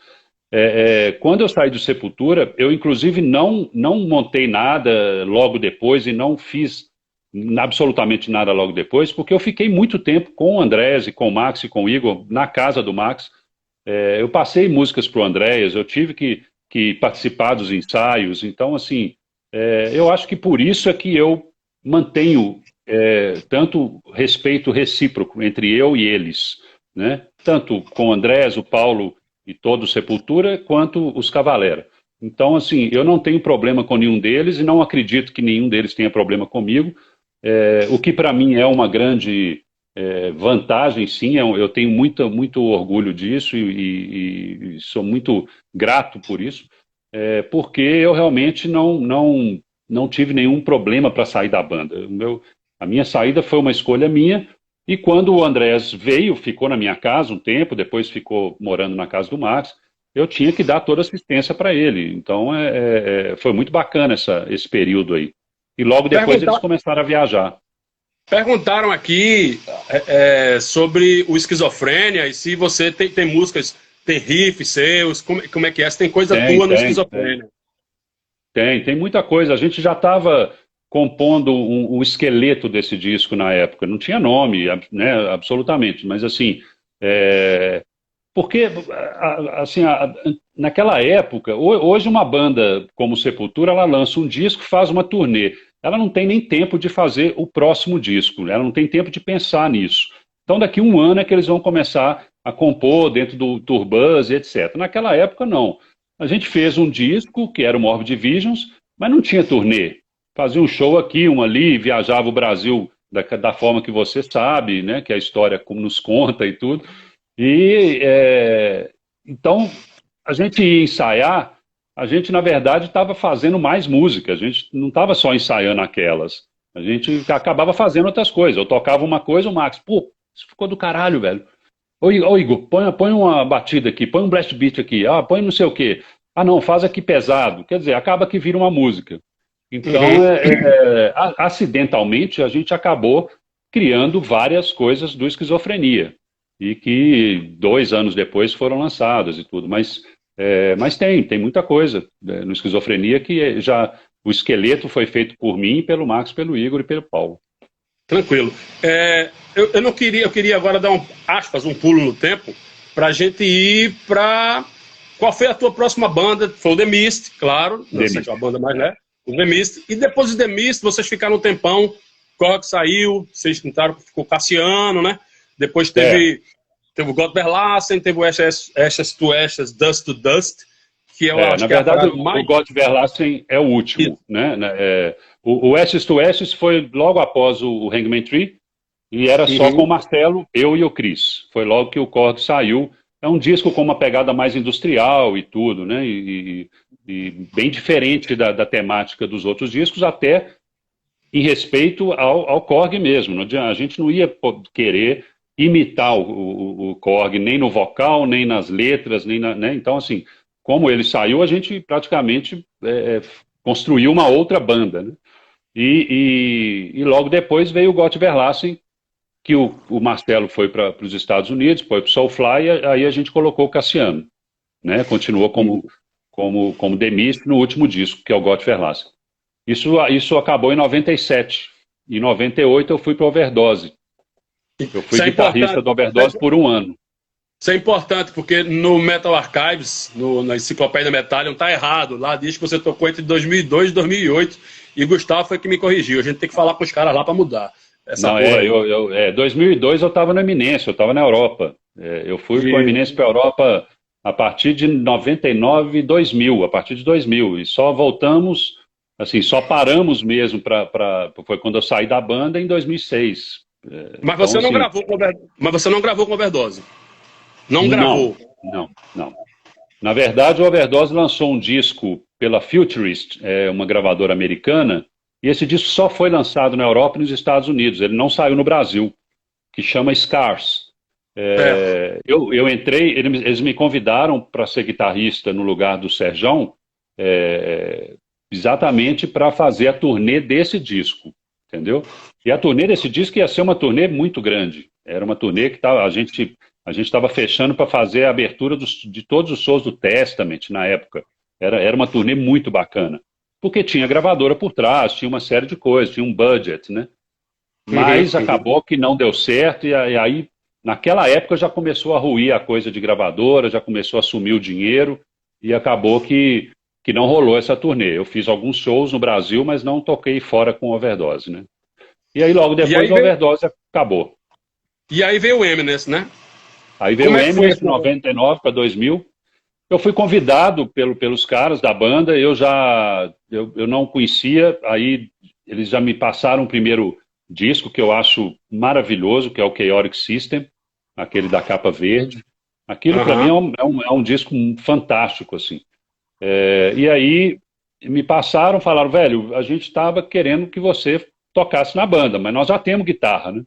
Quando eu saí do Sepultura, eu inclusive não montei nada logo depois e não fiz absolutamente nada logo depois, porque eu fiquei muito tempo com o Andrés e com o Max e com o Igor, na casa do Max. Eu passei músicas para o Andrés, eu tive que participar dos ensaios, então, assim, eu acho que por isso é que eu mantenho tanto respeito recíproco entre eu e eles, né? Tanto com o Andrés, o Paulo e todo o Sepultura, quanto os Cavalera. Então, assim, eu não tenho problema com nenhum deles e não acredito que nenhum deles tenha problema comigo. O que para mim é uma grande vantagem, sim, eu tenho muito orgulho disso e sou muito grato por isso, porque eu realmente não tive nenhum problema para sair da banda. A minha saída foi uma escolha minha, e quando o Andrés veio, ficou na minha casa um tempo, depois ficou morando na casa do Max, eu tinha que dar toda assistência para ele. Então foi muito bacana esse período aí. E logo depois eles começaram a viajar. Perguntaram aqui sobre o Esquizofrênia e se você tem músicas, tem riffs seus, como é que é? Se tem coisa tua no Esquizofrênia? Tem muita coisa. A gente já estava compondo o esqueleto desse disco na época. Não tinha nome, né, absolutamente, mas assim, porque assim, naquela época, hoje uma banda como Sepultura, ela lança um disco, faz uma turnê. Ela não tem nem tempo de fazer o próximo disco, ela não tem tempo de pensar nisso. Então daqui a um ano é que eles vão começar a compor dentro do Turbuzz, etc. Naquela época, não. A gente fez um disco, que era o Morbid Visions, mas não tinha turnê. Fazia um show aqui, um ali, viajava o Brasil da forma que você sabe, né, que a história como nos conta e tudo. Então, a gente ia ensaiar, a gente, na verdade, estava fazendo mais música, a gente não estava só ensaiando aquelas, a gente acabava fazendo outras coisas. Eu tocava uma coisa, o Max, pô, isso ficou do caralho, velho. Ô Igor, põe uma batida aqui, põe um blast beat aqui, põe não sei o quê. Não, faz aqui pesado. Quer dizer, acaba que vira uma música. Então, acidentalmente, a gente acabou criando várias coisas do Esquizofrenia, e que 2 anos depois foram lançadas e tudo, mas tem muita coisa no Esquizofrenia que o esqueleto foi feito por mim, pelo Max, pelo Igor e pelo Paulo. Tranquilo. Eu queria agora dar um pulo no tempo para a gente ir para... Qual foi a tua próxima banda? Foi o The Mist, claro, não sei qual a banda mais, né? O The Mist. E depois do The Mist, vocês ficaram um tempão, Korg saiu, vocês tentaram, ficou Cassiano, né? Depois teve o Gott Verlassen, teve o Ashes to Ashes, Dust to Dust, que eu acho na que verdade, o Gott Verlassen é o último, né? O Ashes to Ashes foi logo após o Hangman Tree, e era só com o Marcelo, eu e o Chris. Foi logo que o Korg saiu. É um disco com uma pegada mais industrial e tudo, né? E bem diferente da temática dos outros discos, até em respeito ao Korg mesmo. A gente não ia querer imitar o Korg, nem no vocal, nem nas letras, né? Então, assim, como ele saiu, a gente praticamente construiu uma outra banda, né? E logo depois veio o Gott Verlassen, que o Marcelo foi para os Estados Unidos, foi para o Soulfly, aí a gente colocou o Cassiano, né? Continuou como The Mist no último disco, que é o Gott Verlassen. Isso acabou em 97. Em 98 eu fui para Overdose. Eu fui guitarrista do Overdose por 1 ano. Isso é importante, porque no Metal Archives, na Enciclopédia Metallium, tá errado. Lá diz que você tocou entre 2002 e 2008, e Gustavo foi que me corrigiu. A gente tem que falar com os caras lá para mudar. 2002 eu estava no Eminência, eu estava na Europa. Eu fui com o Eminência para a Europa a partir de 99 e 2000, a partir de 2000. E só voltamos, assim, só paramos mesmo, foi quando eu saí da banda em 2006. Mas você não gravou com Overdose? Não gravou? Não. Na verdade, o Overdose lançou um disco pela Futurist, uma gravadora americana, e esse disco só foi lançado na Europa e nos Estados Unidos. Ele não saiu no Brasil, que chama Scars. Eu entrei, eles me convidaram para ser guitarrista no lugar do Serjão, exatamente para fazer a turnê desse disco, entendeu? E a turnê desse disco ia ser uma turnê muito grande. Era uma turnê que a gente estava fechando para fazer a abertura de todos os shows do Testament na época. Era uma turnê muito bacana. Porque tinha gravadora por trás, tinha uma série de coisas, tinha um budget, né? Mas Uhum. acabou que não deu certo, e aí, naquela época, já começou a ruir a coisa de gravadora, já começou a sumir o dinheiro, e acabou que não rolou essa turnê. Eu fiz alguns shows no Brasil, mas não toquei fora com Overdose, né? E aí, logo E depois, aí a veio, Overdose acabou. e aí veio o Eminence, né? Aí veio Como o é que foi Eminence esse de momento? 99 para 2000. Eu fui convidado pelos caras da banda, eu não conhecia, aí eles já me passaram o primeiro disco, que eu acho maravilhoso, que é o Chaotic System, aquele da capa verde. Aquilo para mim Aham. é um disco fantástico, assim. E aí me passaram, falaram, velho, a gente estava querendo que você tocasse na banda, mas nós já temos guitarra, né?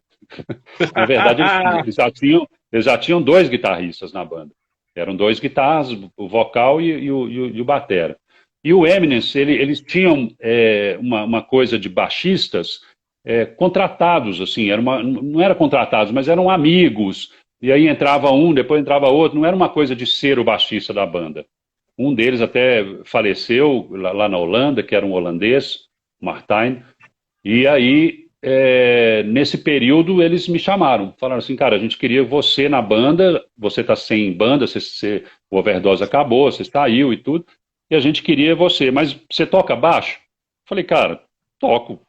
Na verdade, eles já tinham dois guitarristas na banda. Eram dois guitarras, o vocal e o batera. E o Eminence, eles tinham uma coisa de baixistas contratados, assim, não era contratados, mas eram amigos. E aí entrava um, depois entrava outro. Não era uma coisa de ser o baixista da banda. Um deles até faleceu lá na Holanda, que era um holandês, Martijn. E aí, nesse período, eles me chamaram. Falaram assim, cara, a gente queria você na banda, você está sem banda, o Overdose acabou, você saiu e tudo, e a gente queria você, mas você toca baixo? Falei, cara, toco.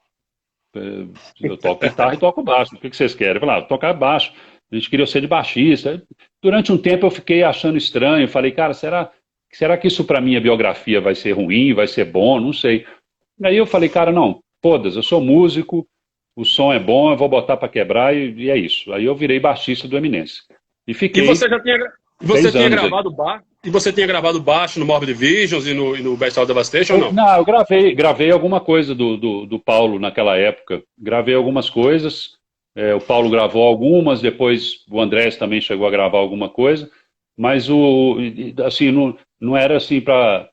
Eu toco guitarra e toco baixo. O que vocês querem? Falaram, tocar baixo. A gente queria ser de baixista. Durante um tempo eu fiquei achando estranho. Falei, cara, será que isso para minha biografia vai ser ruim, vai ser bom? Não sei. Aí eu falei, cara, não, foda-se, eu sou músico, o som é bom, eu vou botar para quebrar e é isso. Aí eu virei baixista do Eminence. E E você fiquei já tinha, você 10 tinha anos aí. gravado baixo? E você tinha gravado baixo no Morbid Visions e no Best of Devastation ou não? Não, eu gravei alguma coisa do Paulo naquela época. Gravei algumas coisas. O Paulo gravou algumas, depois o Andrés também chegou a gravar alguma coisa. Mas assim, não era assim para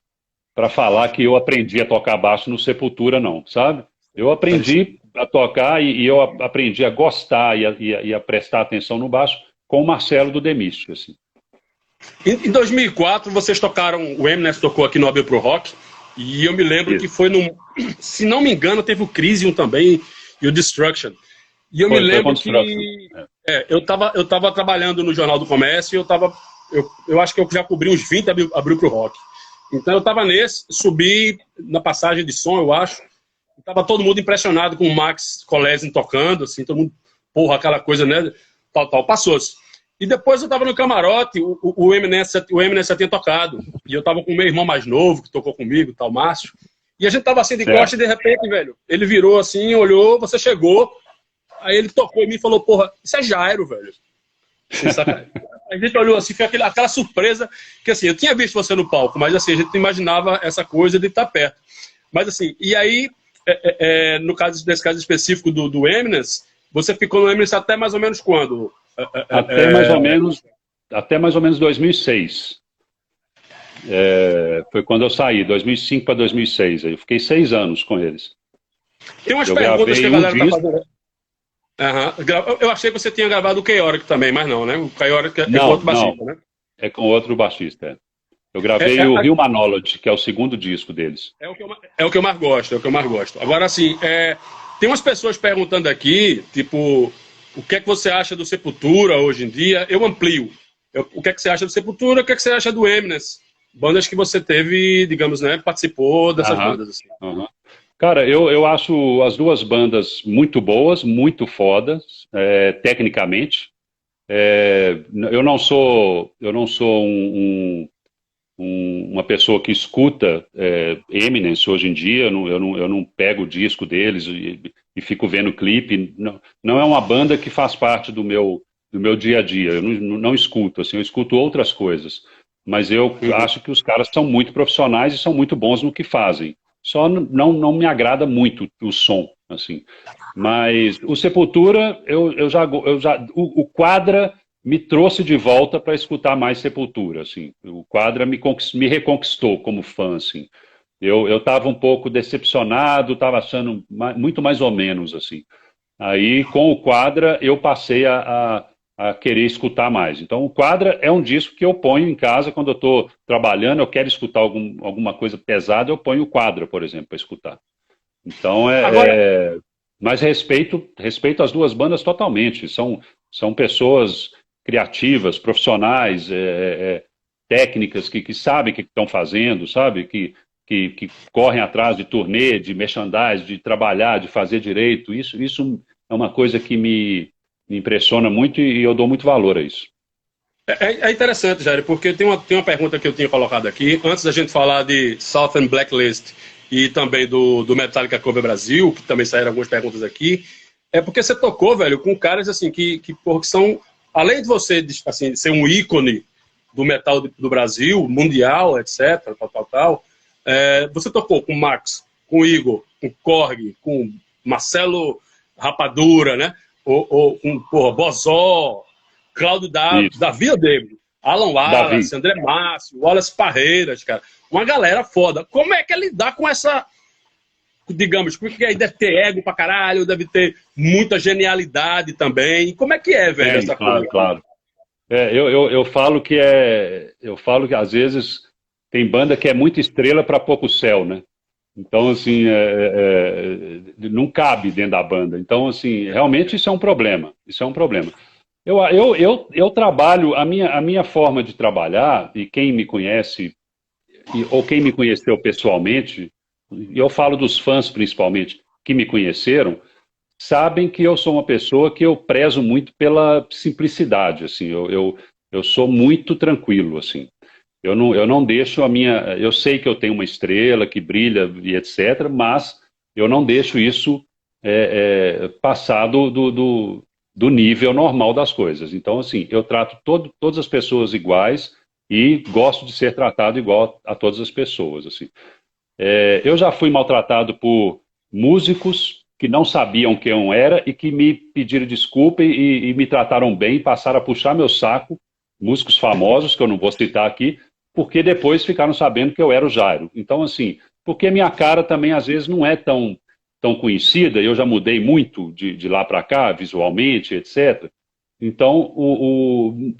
falar que eu aprendi a tocar baixo no Sepultura, não, sabe? Eu aprendi a tocar e eu aprendi a gostar e a prestar atenção no baixo com o Marcelo do The Mystic, assim. Em 2004, vocês tocaram, o Eminence tocou aqui no Abril Pro Rock, e eu me lembro que Isso. foi se não me engano, teve o Crisium também e o Destruction. E eu me Foi lembro Construction. que eu tava trabalhando no Jornal do Comércio e eu acho que eu já cobri uns 20 Abril Pro Rock. Então eu tava subi na passagem de som, eu acho, e tava todo mundo impressionado com o Max Kolesin tocando, assim, todo mundo, porra, aquela coisa, né, tal, passou-se. E depois eu tava no camarote, o Eminence já tinha tocado, e eu tava com o meu irmão mais novo, que tocou comigo, tal, Márcio, e a gente tava assim de costa e de repente, velho, ele virou assim, olhou, você chegou, aí ele tocou em mim e falou, porra, isso é Jairo, velho. Assim, a gente olhou assim, foi aquela surpresa, que assim, eu tinha visto você no palco, mas assim, a gente não imaginava essa coisa de estar perto. Mas assim, e aí, nesse caso específico do Eminence, você ficou no Eminence até mais ou menos quando? Até mais ou menos 2006. Foi quando eu saí, 2005 para 2006. Eu fiquei 6 anos com eles. Tem umas Eu perguntas que a gravei galera tá disco. fazendo. Eu achei que você tinha gravado o Chaotic também, mas não, né? O Chaotic é com Não, outro não. baixista, né? É com outro baixista. Eu É, gravei é, o Human Knowledge, que é o segundo disco deles. é o que eu mais gosto, é o que eu mais gosto. Agora, assim, tem umas pessoas perguntando aqui, tipo, o que é que você acha do Sepultura hoje em dia? Eu amplio. O que é que você acha do Sepultura? O que é que você acha do Eminence? Bandas que você teve, digamos, né, participou dessas bandas. Assim. Aham. Cara, eu acho as duas bandas muito boas, muito fodas, tecnicamente. Eu não sou uma pessoa que escuta Eminence hoje em dia. Eu não pego o disco deles e fico vendo clipe. Não é uma banda que faz parte do meu dia a dia. Eu não escuto, assim, eu escuto outras coisas. Mas eu acho que os caras são muito profissionais e são muito bons no que fazem. Só não me agrada muito o som, assim. Mas o Sepultura, o Quadra me trouxe de volta para escutar mais Sepultura, assim. O Quadra me reconquistou como fã, assim. Eu estava um pouco decepcionado, estava achando muito mais ou menos, assim. Aí, com o Quadra, eu passei a querer escutar mais. Então, o Quadra é um disco que eu ponho em casa quando eu estou trabalhando, eu quero escutar alguma coisa pesada, eu ponho o Quadra, por exemplo, para escutar. Então, Agora, Mas respeito as duas bandas totalmente. São pessoas criativas, profissionais, técnicas que sabem o que estão fazendo, sabe? Que correm atrás de turnê, de merchandise, de trabalhar, de fazer direito. Isso é uma coisa que me impressiona muito e eu dou muito valor a isso. É interessante, Jair, porque tem uma pergunta que eu tinha colocado aqui, antes da gente falar de Southern Blacklist e também do Metallica Cover Brasil, que também saíram algumas perguntas aqui, é porque você tocou, velho, com caras assim que são, além de você assim, ser um ícone do metal do Brasil, mundial, etc, tal, você tocou com o Max, com o Igor, com o Korg, com o Marcelo Rapadura, né? Ou com o Bozó, Cláudio Davi Odebo, Alan Wallace, André Márcio, Wallace Parreiras, cara. Uma galera foda. Como é que é lidar com essa, digamos, porque aí deve ter ego pra caralho, deve ter muita genialidade também. Como é que é, velho, essa coisa? Claro. Eu falo que às vezes tem banda que é muita estrela para pouco céu, né? Então, assim, não cabe dentro da banda. Então, assim, realmente isso é um problema. Isso é um problema. Eu trabalho, a minha forma de trabalhar, e quem me conhece, ou quem me conheceu pessoalmente, e eu falo dos fãs principalmente, que me conheceram, sabem que eu sou uma pessoa que eu prezo muito pela simplicidade, assim, eu sou muito tranquilo, assim. Eu não deixo a minha... Eu sei que eu tenho uma estrela que brilha e etc., mas eu não deixo isso passar do nível normal das coisas. Então, assim, eu trato todas as pessoas iguais e gosto de ser tratado igual a todas as pessoas, assim. Eu já fui maltratado por músicos que não sabiam quem eu era e que me pediram desculpa e me trataram bem, passaram a puxar meu saco, músicos famosos, que eu não vou citar aqui, porque depois ficaram sabendo que eu era o Jairo. Então, assim, porque minha cara também às vezes não é tão conhecida, eu já mudei muito de lá para cá, visualmente, etc. Então,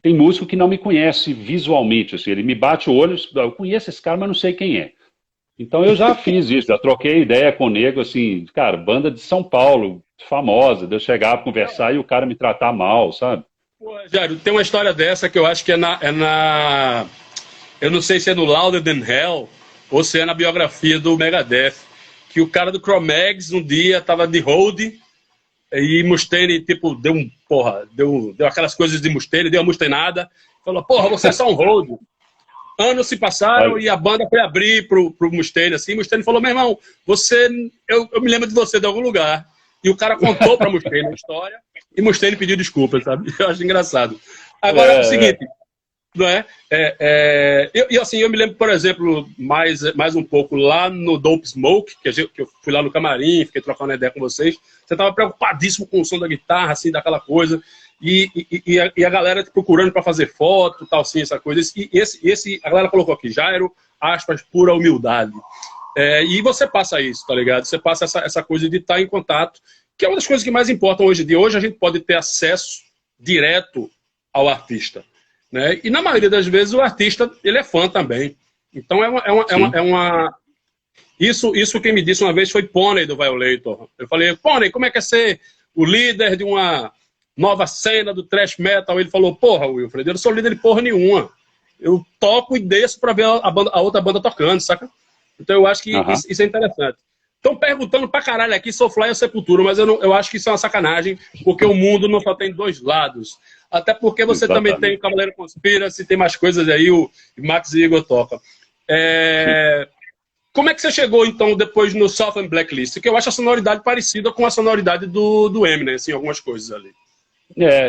tem músico que não me conhece visualmente, assim, ele me bate o olho, eu conheço esse cara, mas não sei quem é. Então eu já fiz isso, já troquei ideia com o nego, assim, cara, banda de São Paulo, famosa, de eu chegar a conversar e o cara me tratar mal, sabe? Pô, Jairo, tem uma história dessa que eu acho que eu não sei se é no Louder Than Hell ou se é na biografia do Megadeth, que o cara do Cro-Mags um dia tava de hold e Mustaine, tipo, deu aquelas coisas de Mustaine, deu uma musteinada, falou, porra, você é só um hold. Anos se passaram e a banda foi abrir pro Mustaine, assim, Mustaine falou, meu irmão, eu me lembro de você de algum lugar. E o cara contou pra Mustaine a história e Mustaine pediu desculpas, sabe? Eu acho engraçado. Agora é o seguinte, não é? Eu me lembro, por exemplo, mais um pouco lá no Dope Smoke, que eu fui lá no camarim, fiquei trocando ideia com vocês. Você estava preocupadíssimo com o som da guitarra, assim, daquela coisa, e a galera te procurando para fazer foto, tal, assim, essa coisa. A galera colocou aqui, Jairo, aspas, pura humildade. E você passa isso, tá ligado? Você passa essa coisa de estar em contato, que é uma das coisas que mais importam hoje em dia. Hoje a gente pode ter acesso direto ao artista. Né? E na maioria das vezes o artista ele é fã também. Então Isso quem me disse uma vez foi Pônei do Violator. Eu falei, Pônei, como é que é ser o líder de uma nova cena do thrash metal? Ele falou, porra, Wilfred, eu não sou líder de porra nenhuma. Eu toco e desço pra ver a outra banda tocando, saca? Então eu acho que isso é interessante. Estão perguntando pra caralho aqui, Soulfly ou Sepultura, mas eu acho que isso é uma sacanagem, porque o mundo não só tem dois lados. Até porque você também tem o Cavaleiro Conspiracy, tem mais coisas aí, o Max e Igor tocam. Como é que você chegou, então, depois no Southern Blacklist? Que eu acho a sonoridade parecida com a sonoridade do Eminem, assim, algumas coisas ali.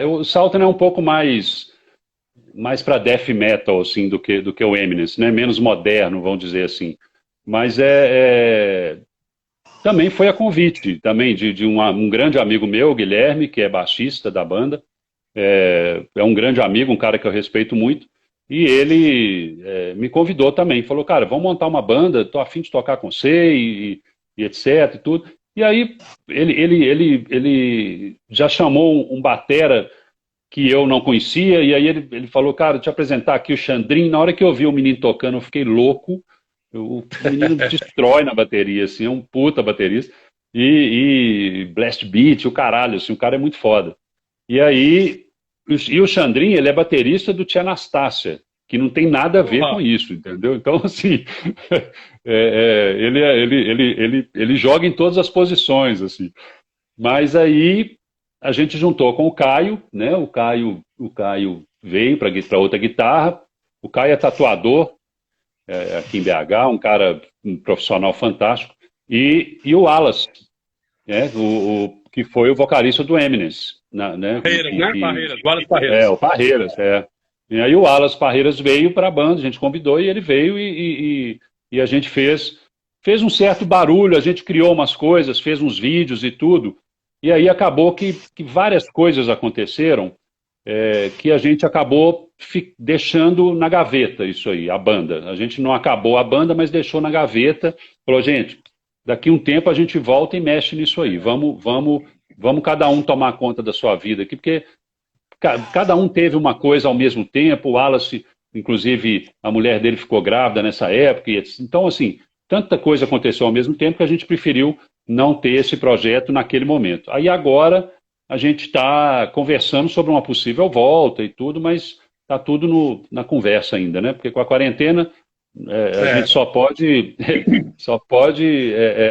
O Southern é um pouco mais para death metal, assim, do que o Eminem, né? Menos moderno, vamos dizer assim. Mas também foi a convite também de um grande amigo meu, Guilherme, que é baixista da banda. É um grande amigo, um cara que eu respeito muito. E ele me convidou também. Falou, cara, vamos montar uma banda, tô a fim de tocar com você e etc. E tudo. E aí ele já chamou um batera que eu não conhecia. E aí ele falou, cara, te apresentar aqui o Xandrin. Na hora que eu vi o menino tocando, eu fiquei louco. O menino destrói na bateria, assim, é um puta baterista. e blast beat, o caralho, assim, o cara é muito foda. E aí, e o Xandrinho, ele é baterista do Tia Anastácia, que não tem nada a ver com isso, entendeu? Então, assim, ele joga em todas as posições, assim. Mas aí a gente juntou com o Caio, né? O Caio veio para outra guitarra. O Caio é tatuador, aqui em BH, um profissional fantástico. E o Wallace, né? Que foi o vocalista do Eminence, né? Parreiras, né? Parreiras, Wallace Parreiras. O Parreiras, E aí o Wallace Parreiras veio para a banda, a gente convidou e ele veio e a gente fez um certo barulho, a gente criou umas coisas, fez uns vídeos e tudo. E aí acabou que várias coisas aconteceram que a gente acabou deixando na gaveta isso aí, a banda. A gente não acabou a banda, mas deixou na gaveta. Falou, gente, daqui um tempo a gente volta e mexe nisso aí. Vamos cada um tomar conta da sua vida aqui, porque cada um teve uma coisa ao mesmo tempo. O Wallace, inclusive, a mulher dele ficou grávida nessa época. Então, assim, tanta coisa aconteceu ao mesmo tempo que a gente preferiu não ter esse projeto naquele momento. Aí agora a gente está conversando sobre uma possível volta e tudo, mas está tudo na conversa ainda, né? Porque com a quarentena a gente só pode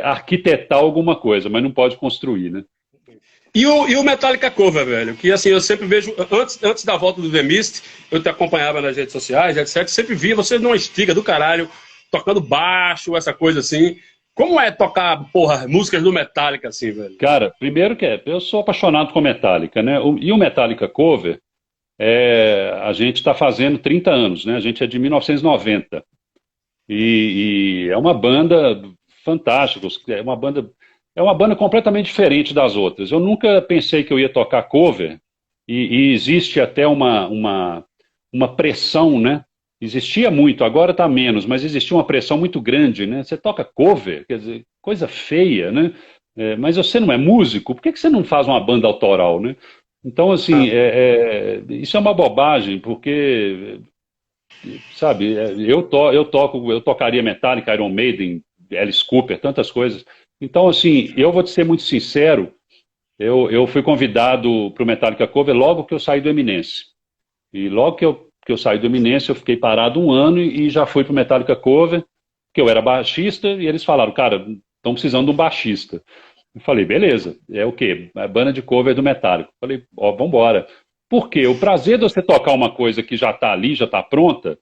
arquitetar alguma coisa, mas não pode construir, né? E o Metallica Cover, velho, que assim, eu sempre vejo, antes da volta do The Mist, eu te acompanhava nas redes sociais, etc, sempre via você numa estiga do caralho, tocando baixo, essa coisa assim. Como é tocar, porra, músicas do Metallica assim, velho? Cara, primeiro eu sou apaixonado com Metallica, né? E o Metallica Cover, a gente está fazendo 30 anos, né? A gente é de 1990. E é uma banda fantástica, é uma banda completamente diferente das outras. Eu nunca pensei que eu ia tocar cover, e existe até uma pressão, né? Existia muito, agora está menos, mas existia uma pressão muito grande, né? Você toca cover, quer dizer, coisa feia, né? Mas você não é músico, por que você não faz uma banda autoral, né? Então, assim, isso é uma bobagem, porque, sabe, eu tocaria Metallica, Iron Maiden, Alice Cooper, tantas coisas. Então, assim, eu vou te ser muito sincero, eu fui convidado para o Metallica Cover logo que eu saí do Eminence. E logo que eu saí do Eminence, eu fiquei parado um ano e já fui para o Metallica Cover, que eu era baixista, e eles falaram, cara, estão precisando de um baixista. Eu falei, beleza, é o quê? É banda de cover do Metallica. Eu falei, vambora. Por quê? O prazer de você tocar uma coisa que já está ali, já está pronta,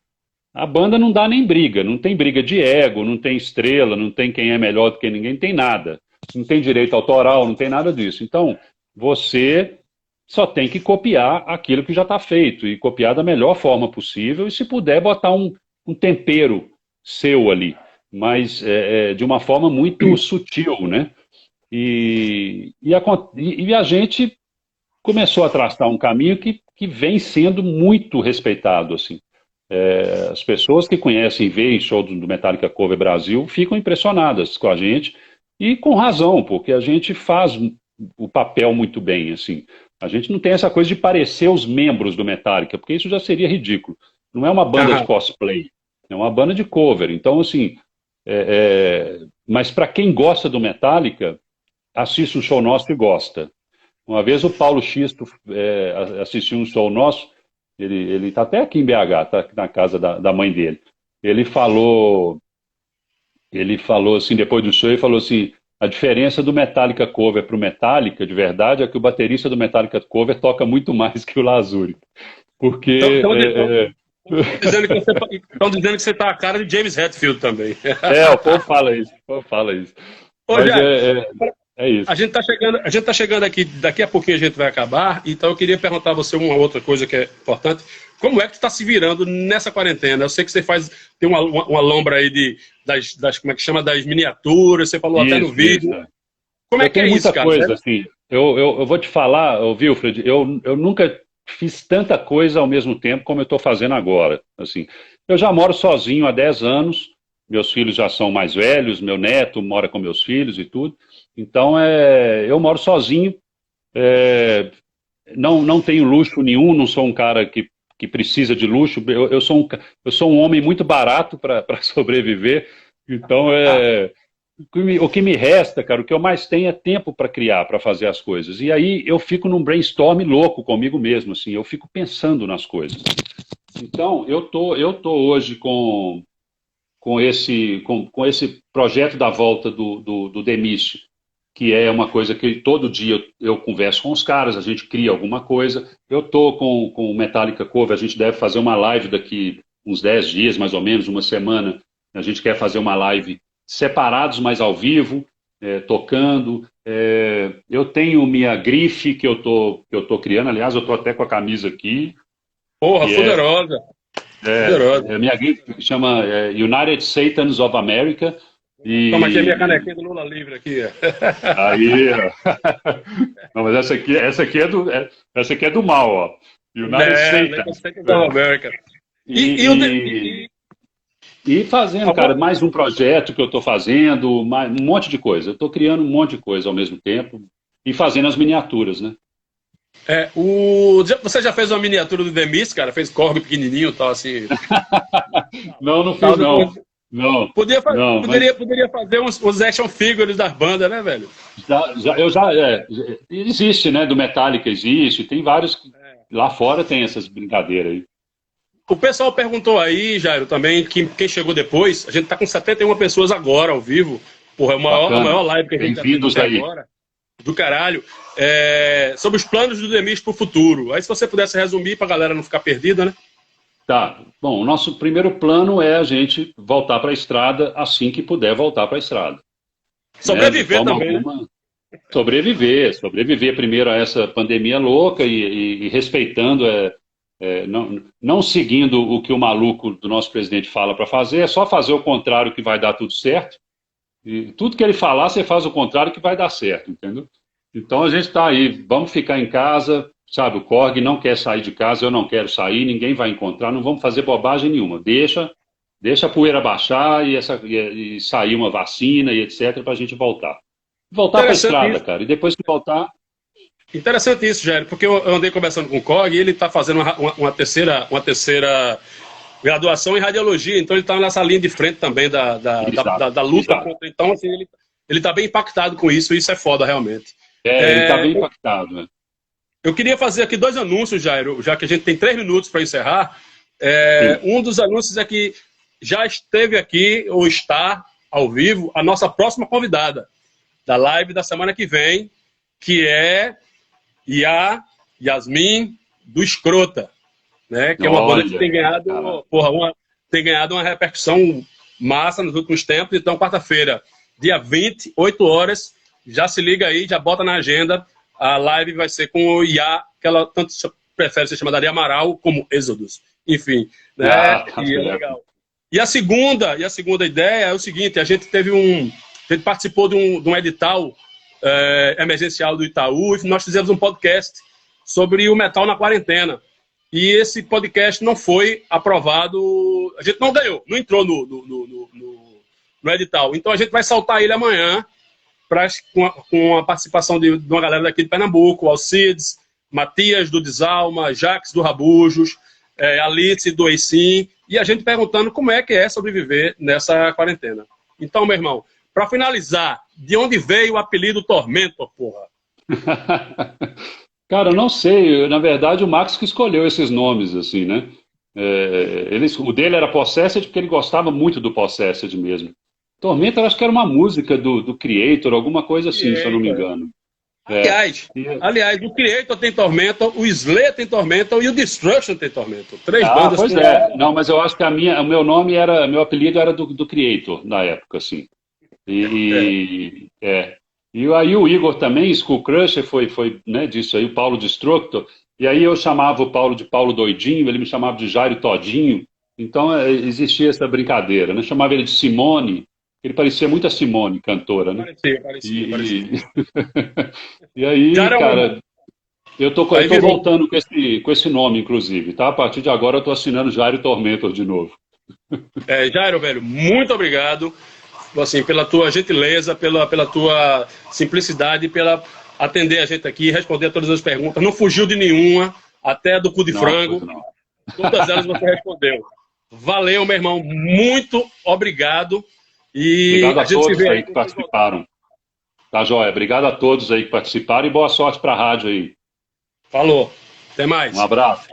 a banda não dá nem briga, não tem briga de ego, não tem estrela, não tem quem é melhor do que ninguém, não tem nada. Não tem direito autoral, não tem nada disso. Então, você só tem que copiar aquilo que já está feito e copiar da melhor forma possível e, se puder, botar um tempero seu ali, mas de uma forma muito sutil, né? E a gente começou a traçar um caminho que vem sendo muito respeitado, assim. As pessoas que conhecem e veem show do Metallica Cover Brasil ficam impressionadas com a gente, e com razão, porque a gente faz o papel muito bem, assim. A gente não tem essa coisa de parecer os membros do Metallica, porque isso já seria ridículo. Não é uma banda de cosplay, é uma banda de cover. Então, assim, mas para quem gosta do Metallica, assiste um show nosso e gosta. Uma vez o Paulo Xisto assistiu um show nosso, ele está até aqui em BH, está na casa da mãe dele. Ele falou assim, depois do show, ele falou assim, a diferença do Metallica Cover para o Metallica, de verdade, é que o baterista do Metallica Cover toca muito mais que o Lazuri. Porque... Estão dizendo que você tá a cara de James Hetfield também. O povo fala isso. Ô, Mas Jair, é isso. A gente tá chegando aqui, daqui a pouquinho a gente vai acabar, então eu queria perguntar a você uma outra coisa que é importante. Como é que tu está se virando nessa quarentena? Eu sei que você tem uma lombra aí das como é que chama, das miniaturas, você falou até no vídeo. Isso. Como é que é isso, cara? Muita coisa, assim. Eu vou te falar, Wilfred, eu nunca fiz tanta coisa ao mesmo tempo como eu estou fazendo agora. Assim, eu já moro sozinho há 10 anos, meus filhos já são mais velhos, meu neto mora com meus filhos e tudo. Então, eu moro sozinho, não tenho luxo nenhum, não sou um cara que precisa de luxo. Eu sou um homem muito barato para sobreviver. Então, o que me resta, cara, o que eu mais tenho é tempo para criar, para fazer as coisas. E aí eu fico num brainstorm louco comigo mesmo, assim, eu fico pensando nas coisas. Então, eu tô hoje com esse projeto da volta do Demis, que é uma coisa que todo dia eu converso com os caras, a gente cria alguma coisa. Eu tô com o Metallica Cover, a gente deve fazer uma live daqui uns 10 dias, mais ou menos, uma semana. A gente quer fazer uma live separados, mas ao vivo, tocando. Eu tenho minha grife que eu tô criando, aliás, eu tô até com a camisa aqui. Porra, que poderosa. Poderosa. minha grife chama United Satans of America. E... Toma aqui a minha canequinha do Lula livre aqui. Aí, não, mas essa aqui é do mal, ó. United Satans of America. E fazendo, cara, mais um projeto que eu estou fazendo, um monte de coisa. Eu estou criando um monte de coisa ao mesmo tempo e fazendo as miniaturas, né? Você já fez uma miniatura do Demis, cara? Fez Korg pequenininho e tal, assim? Não fiz, não. Não. Poderia Mas... fazer uns action figures das bandas, né, velho? Existe, né? Do Metallica existe, tem vários. Lá fora tem essas brincadeiras aí. O pessoal perguntou aí, Jairo, também, que quem chegou depois, a gente tá com 71 pessoas agora, ao vivo. Porra, é a maior live que a gente Bem-vindos até aí. agora. Do caralho. Sobre os planos do Demis pro futuro. Aí se você pudesse resumir pra galera não ficar perdida, né? Tá. Bom, o nosso primeiro plano é a gente voltar para a estrada assim que puder voltar para a estrada. Sobreviver também, né? Sobreviver primeiro a essa pandemia louca e respeitando, não seguindo o que o maluco do nosso presidente fala para fazer, é só fazer o contrário que vai dar tudo certo. E tudo que ele falar, você faz o contrário que vai dar certo, entendeu? Então a gente está aí, vamos ficar em casa, sabe? O Korg não quer sair de casa, eu não quero sair, ninguém vai encontrar, não vamos fazer bobagem nenhuma. Deixa a poeira baixar e sair uma vacina e etc. para a gente voltar. Voltar para a estrada, cara. E depois que voltar... Interessante isso, Jair, porque eu andei conversando com o Korg e ele está fazendo uma terceira graduação em radiologia, então ele está nessa linha de frente também da luta contra. Então, assim, ele está bem impactado com isso, e isso é foda, realmente. Ele está bem impactado, né? Eu queria fazer aqui 2 anúncios, Jairo, já que a gente tem 3 minutos para encerrar. Um dos anúncios é que já esteve aqui, ou está ao vivo, a nossa próxima convidada da live da semana que vem, que é Yasmin do Escrota, né? Que é uma banda que tem ganhado uma repercussão massa nos últimos tempos. Então, quarta-feira, dia 20, 8 horas, já se liga aí, já bota na agenda. A live vai ser com o Iá, que ela tanto prefere ser chamada de Amaral como Êxodos. Enfim, né? E é legal. E a segunda ideia é o seguinte: a gente participou de um edital emergencial do Itaú, e nós fizemos um podcast sobre o metal na quarentena. E esse podcast não foi aprovado, a gente não ganhou, não entrou no edital. Então a gente vai soltar ele amanhã, com a participação de uma galera daqui de Pernambuco, Alcides, Matias do Desalma, Jax do Rabujos, Alice do Eicim, e a gente perguntando como é que é sobreviver nessa quarentena. Então, meu irmão, para finalizar, de onde veio o apelido Tormentor, porra? Cara, eu não sei. Na verdade, o Max que escolheu esses nomes, assim, né? O dele era Possessed porque ele gostava muito do Possessed mesmo. Tormentor, acho que era uma música do Creator, alguma coisa assim, se eu não me engano. Aliás, o Creator tem Tormentor, o Slayer tem Tormentor e o Destruction tem Tormentor. 3 bandas. Pois Não, mas eu acho que meu apelido era do Creator na época, assim. E aí o Igor também, Skull Crusher, foi né, disso aí, o Paulo Destructor. E aí eu chamava o Paulo de Paulo Doidinho, ele me chamava de Jairo Todinho. Então existia essa brincadeira, né? Chamava ele de Simone. Ele parecia muito a Simone, cantora, né? Parecia. E aí, cara, eu tô voltando com esse nome, inclusive, tá? A partir de agora eu tô assinando Jairo Tormentor de novo. Jairo, velho, muito obrigado, assim, pela tua gentileza, pela tua simplicidade, pela atender a gente aqui, responder a todas as perguntas. Não fugiu de nenhuma, até do cu de frango. Não. Todas elas você respondeu. Valeu, meu irmão, muito obrigado. E Obrigado a a gente se todos vê aí aí. que participaram. Tá, joia? Obrigado a todos aí que participaram e boa sorte para a rádio aí. Falou. Até mais. Um abraço.